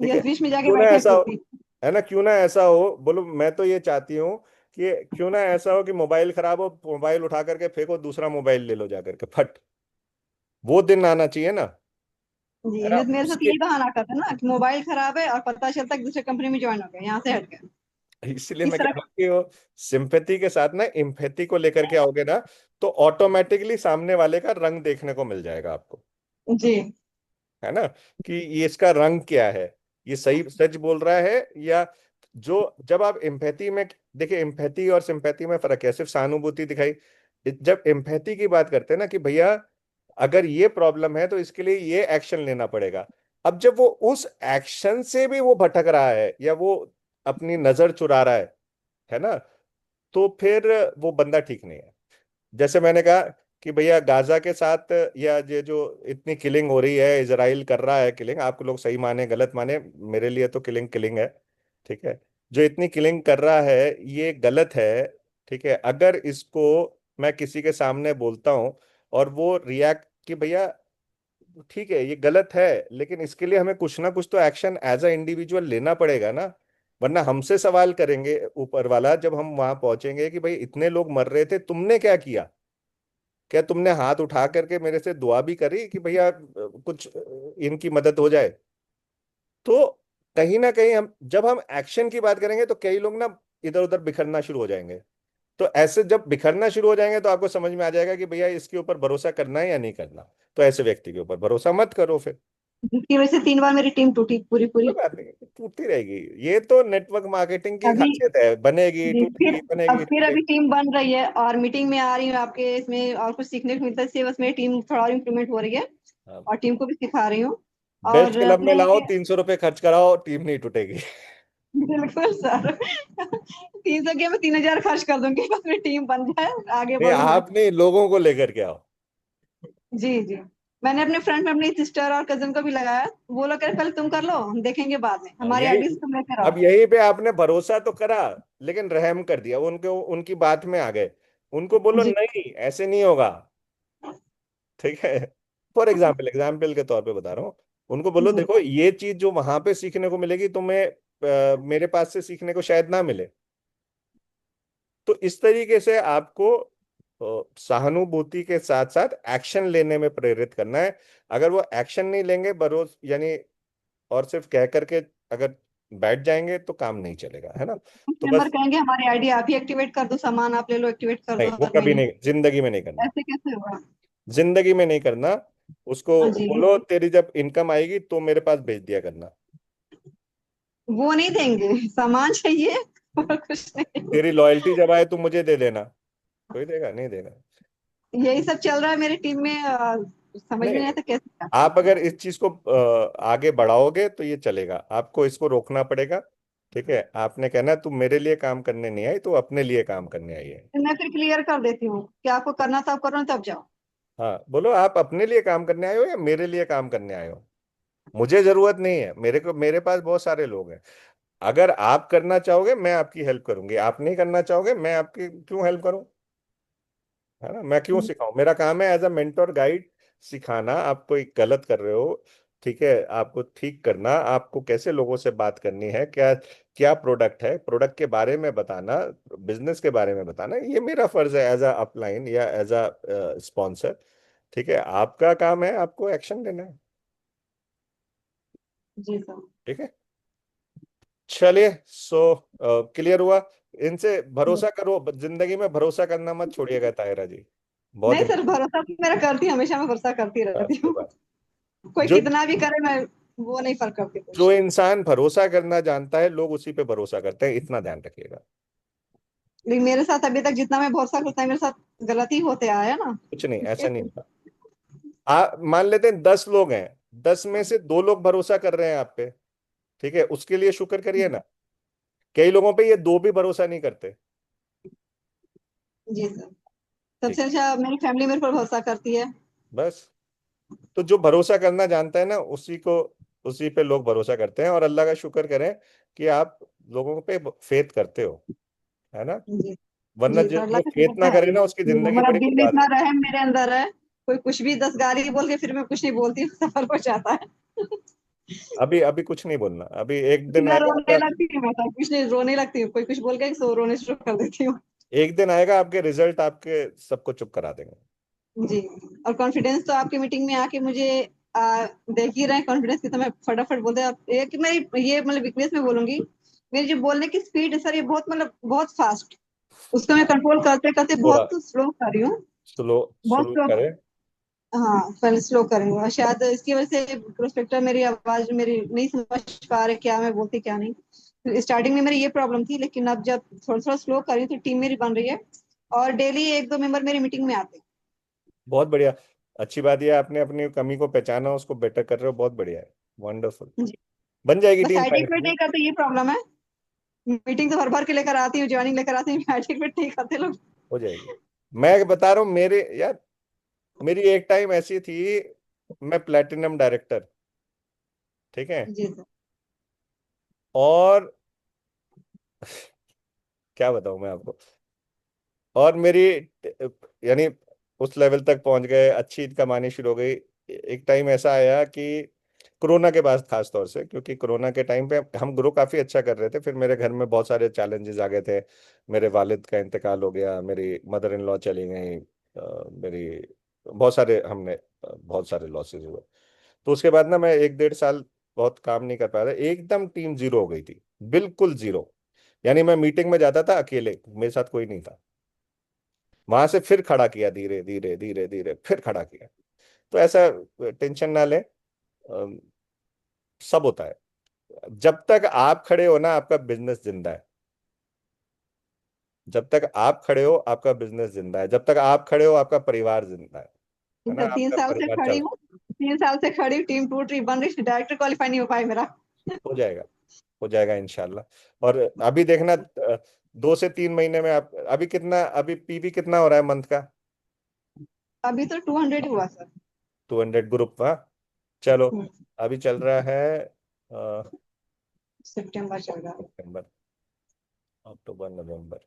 ठीक है, यस, बीच में जाके क्यों ना बैठे हैं ऐसा हो, कुर्सी। है ना, क्यों ना ऐसा हो, बोलो मैं तो ये चाहती हूँ कि क्यों ना ऐसा हो कि मोबाइल खराब हो, मोबाइल उठा करके फेंको, दूसरा मोबाइल ले लो जा करके फट। वो दिन आना चाहिए ना, जी, है ना। नहीं तो मेरे साथ उसके यही बहाना करते हैं ना कि मोबाइल खराब है और पता चलता है कि दूसरे कंपनी में ज्वाइन हो गए, यहाँ से हट गए। इसलिए इस मैं कह तरह रहा हूँ कि वो सिंपैथी के साथ ना इम्पैथी को लेकर के आओगे ना, तो ऑटोमेटिकली सामने वाले का रंग देखने को मिल जाएगा आपको, जी है ना, कि ये इसका रंग क्या है, ये सही सच बोल रहा है या जो। जब आप एम्पैथी में, देखिए एम्पैथी और सिंपैथी में फर्क है, सिर्फ सहानुभूति दिखाई। जब एम्पैथी की बात करते हैं ना कि भैया अगर ये प्रॉब्लम है तो इसके लिए ये एक्शन लेना पड़ेगा, अब जब वो उस एक्शन से भी वो भटक रहा है या वो अपनी नजर चुरा रहा है ना, तो फिर वो बंदा ठीक नहीं है। जैसे मैंने कहा कि भैया गाजा के साथ या ये जो इतनी किलिंग हो रही है, इजराइल कर रहा है किलिंग, आप लोग सही माने गलत माने, मेरे लिए तो किलिंग किलिंग है। ठीक है, जो इतनी किलिंग कर रहा है ये गलत है। ठीक है, अगर इसको मैं किसी के सामने बोलता हूँ और वो रिएक्ट कि भैया ठीक है ये गलत है, लेकिन इसके लिए हमें कुछ ना कुछ तो एक्शन एज अ इंडिविजुअल लेना पड़ेगा ना, वरना हमसे सवाल करेंगे ऊपर वाला जब हम वहां पहुंचेंगे कि भाई इतने लोग मर रहे थे तुमने क्या किया, क्या तुमने हाथ उठा करके मेरे से दुआ भी करी कि भैया कुछ इनकी मदद हो जाए। तो कहीं ना कहीं हम जब हम एक्शन की बात करेंगे तो कई लोग ना इधर उधर बिखरना शुरू हो जाएंगे। तो ऐसे जब बिखरना शुरू हो जाएंगे तो आपको समझ में आ जाएगा कि भैया इसके ऊपर भरोसा करना है या नहीं करना। तो ऐसे व्यक्ति के ऊपर भरोसा मत करो फिर। जिसकी वजह से 3 बार मेरी टीम टूटी पूरी कोई पूरी। बात नहीं, टूटती रहेगी, ये तो नेटवर्क मार्केटिंग की अभी खासियत है, बनेगी जी टूटेगी बनेगी फिर अभी टूटेगी। टीम बन रही है और मीटिंग में आ रही हूँ आपके इसमें, और कुछ सीखने को मिलता है इससे, बस मेरी टीम थोड़ा और इम्प्रूवमेंट हो रही है हाँ, और टीम को भी सिखा रही हूँ। बेस्ट और क्लब में अपने लाओ, 300 रुपये खर्च कराओ, टीम नहीं टूटेगी। बिल्कुल सर 300 के मैं 3000 खर्च कर दूंगी, बस मेरी टीम बन जाए, आगे नहीं बढ़ूं मैं। आप नहीं, लोगों को लेकर के आओ। जी जी, मैंने अपने फ्रेंड में अपनी सिस्टर और कजन को भी लगाया। वो लोग कह रहे पहले तुम कर लो, हम देखेंगे बाद में, हाँ, हमारी आइडिया यही, तुम लेकर अब आओ। यही पे आपने भरोसा तो करा लेकिन रहम कर दिया, उनके उनकी बात में आ गए। उनको बोलो जी नहीं ऐसे नहीं होगा। ठीक है, फॉर एग्जाम्पल, एग्जाम्पल के तौर पे बता रहा हूँ। उनको बोलो जी देखो ये चीज जो वहां पे सीखने को मिलेगी तुम्हें मेरे पास से सीखने को शायद ना मिले। तो इस तरीके से आपको सहानुभूति के साथ साथ एक्शन लेने में प्रेरित करना है। अगर वो एक्शन नहीं लेंगे बरोज यानी, और सिर्फ कह करके अगर बैठ जाएंगे तो काम नहीं चलेगा, है ना। तो मेंबर बस, कहेंगे हमारी आईडी आप ही एक्टिवेट कर दो, सामान आप ले लो, एक्टिवेट कर नहीं दो वो हर कभी महीने। नहीं, जिंदगी में नहीं करना, ऐसे कैसे होगा। जिंदगी में नहीं करना। उसको हाँ जी, बोलो तेरी जब इनकम आएगी तो मेरे पास भेज दिया करना। वो नहीं देंगे, सामान चाहिए और कुछ नहीं। तेरी लॉयल्टी जब आए तो मुझे दे देना। कोई देगा नहीं देगा। यही सब चल रहा है मेरी टीम में, समझ में नहीं, नहीं आता कैसे क्या। आप अगर इस चीज को आगे बढ़ाओगे तो ये चलेगा, आपको इसको रोकना पड़ेगा। ठीक है, आपने कहना तुम मेरे लिए काम करने नहीं आई, तो अपने लिए काम करने आई है। तो मैं फिर क्लियर कर देती हूँ कि आपको करना था, आप करो, नहीं तब जाओ। हाँ, बोलो आप अपने लिए काम करने आए हो या मेरे लिए काम करने आए हो। मुझे जरूरत नहीं है, मेरे को मेरे पास बहुत सारे लोग हैं। अगर आप करना चाहोगे मैं आपकी हेल्प करूंगी, आप नहीं करना चाहोगे मैं आपकी क्यों हेल्प करूं। है ना। मैं क्यों सिखाऊं, मेरा काम है एज अ मेंटोर गाइड सिखाना। आप कोई गलत कर रहे हो, ठीक है, आपको ठीक करना, आपको कैसे लोगों से बात करनी है, क्या क्या प्रोडक्ट है, प्रोडक्ट के बारे में बताना, बिजनेस के बारे में बताना, ये मेरा फर्ज है एज अ अपलाइन या एज अ स्पॉन्सर। ठीक है, आपका काम है आपको एक्शन लेना है। जी सर। ठीक है, चलिए। सो क्लियर हुआ। इनसे भरोसा करो, जिंदगी में भरोसा करना मत छोड़िएगा ताहिरा जी, बहुत नहीं सर, भरोसा तो मेरा करती हूँ, हमेशा मैं भरोसा करती रहती कोई हूँ। बात। कोई जो कितना भी करे, मैं वो नहीं फर्क करती जो कुछ। इंसान भरोसा करना जानता है, लोग उसी पे भरोसा करते हैं, इतना ध्यान रखिएगा। लेकिन मेरे साथ अभी तक जितना मैं भरोसा करता है, मेरे साथ गलती होते आया ना। कुछ नहीं, ऐसा नहीं होता। मान लेते हैं 10 लोग हैं, 10 में से 2 लोग भरोसा कर रहे हैं आप पे, ठीक है, उसके लिए शुक्र करिए ना। कई लोगों पे ये 2 भी भरोसा नहीं करते। जी सर। ठीक, सबसे अच्छा मेरी फैमिली मेरे पर भरोसा करती है। बस। तो जो भरोसा करना जानता है ना, उसी पे लोग भरोसा करते हैं, और अल्लाह का शुक्र करें कि आप लोगों पे फेथ करते हो, है ना। जी। वरना जी सर, जो अल्लाह का फेथ शुक्र ना है। करे ना, उसकी जिंदगी मेरा बड़ी दिल बर्बाद इतना है। रहम मेरे अंदर है, कोई कुछ भी 10 गाली बोल के फिर मैं कुछ नहीं बोलती हूँ, सफर हो जाता है। अभी अभी कुछ नहीं बोलना, अभी एक दिन मैं आएगा रोने आपका, लगती हूँ, मैं कुछ नहीं, रोने लगती हूँ, कोई कुछ बोल के सो रोने शुरू कर देती हूँ। एक दिन आएगा आपके रिजल्ट आपके सबको चुप करा देंगे। जी। और कॉन्फिडेंस तो आपकी मीटिंग में आके मुझे देख ही रहे कॉन्फिडेंस की, तो मैं फटाफट बोलते हैं। एक मेरी ये मतलब वीकनेस में बोलूंगी, मेरी जो बोलने की स्पीड है सर, ये बहुत मतलब बहुत फास्ट, उसको मैं कंट्रोल करते करते थोड़ा बहुत स्लो कर रही हूँ। स्लो बहुत शुरू स्लो। करें। हाँ, पहले स्लो करेंगे, और शायद इसकी वजह से प्रोस्पेक्टर मेरी आवाज मेरी नहीं समझ पा रहे, क्या मैं बोलती क्या नहीं। स्टार्टिंग में मेरी ये प्रॉब्लम थी, लेकिन अब जब थोड़ा थोड़ा स्लो कर रही हूँ तो टीम मेरी बन रही है, और डेली 1-2 मेंबर मेरी मीटिंग में आते बहुत बढ़िया, अच्छी बात यह आपने अपनी कमी को पहचाना, उसको बेटर कर रहे हो, बहुत बढ़िया है, वंडरफुल। हैं। जी। बन जाएगी बस टीम एटिक्यूट फाइनल। नहीं करते, ये प्रॉब्लम है। मीटिंग तो भर भर के लेकर आती हूँ, ज्वाइनिंग लेकर आती हूँ, एटिक्यूट नहीं करते लोग। हो जाएगी। मैं बता रहा हूँ, मेरे यार, मेरी एक टाइम ऐसी थी, मैं प्लेटिनम डायरेक्टर, ठीक है, जी सर। और क्या बताऊं मैं आपको, और मेरी यानी उस लेवल तक पहुंच गए, अच्छी कमानी शुरू हो गई। एक टाइम ऐसा आया कि कोरोना के बाद, खास तौर से क्योंकि कोरोना के टाइम पे हम ग्रो काफी अच्छा कर रहे थे, फिर मेरे घर में बहुत सारे चैलेंजेस आ गए थे। मेरे वालिद का इंतकाल हो गया, मेरी मदर इन लॉ चली गई, मेरी बहुत सारे हमने बहुत सारे लॉसेस हुए। तो उसके बाद ना मैं 1-1.5 साल बहुत काम नहीं कर पाया था, एकदम टीम जीरो हो गई थी, बिल्कुल जीरो। यानी मैं मीटिंग में जाता था अकेले, मेरे साथ कोई नहीं था। वहां से फिर खड़ा किया, धीरे धीरे धीरे धीरे फिर खड़ा किया। तो ऐसा टेंशन ना लें, अम, सब होता है। जब तक आप खड़े हो ना, आपका बिजनेस जिंदा है। जब तक आप खड़े हो, आपका बिजनेस जिंदा है। जब तक आप खड़े हो, आपका परिवार जिंदा है ना, सर, तीन आपका साल से परिवार खड़ी चल रहा हूँ, 3 साल से खड़ी हूँ, टीम टूट रही, बन रही, डायरेक्टर क्वालिफाई नहीं हो पाया मेरा। हो जाएगा, हो जाएगा इंशाल्लाह। और अभी देखना, 2 से 3 महीने में आप, अभी कितना, अभी पीवी कितना हो रहा है मंथ का? अभी तो 200 हुआ सर। 200 ग्रुप, हाँ। चलो, हम्म, अभी चल रहा है सितंबर चल रहा है। सितंबर, अक्टूबर, नवंबर,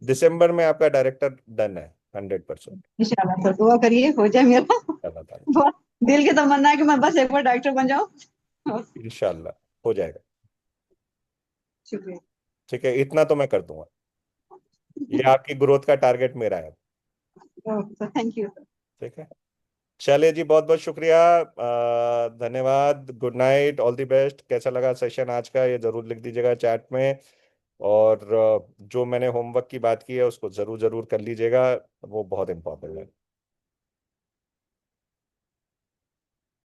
दिसंबर में आपका डायरेक्टर डन है 100%। इंशाल्लाह सर, दुआ करिए हो जाए मेरा। अल्लाह ताला, बहुत दिल की तमन्ना है कि मैं बस एक बार डायरेक्टर बन जाऊं। इंशाल्लाह हो जाएगा। शुक्रिया। ठीक है, इतना तो मैं कर दूंगा, ये आपकी ग्रोथ का टारगेट मेरा है। Sir, thank you sir. ठीक है, चलिए जी, बहुत बहुत शुक्रिया, धन्यवाद, good night, all the best. कैसा लगा सेशन आज का, ये जरूर लिख दीजिएगा चैट में। और जो मैंने होमवर्क की बात की है, उसको जरूर जरूर कर लीजिएगा, वो बहुत इंपॉर्टेंट है।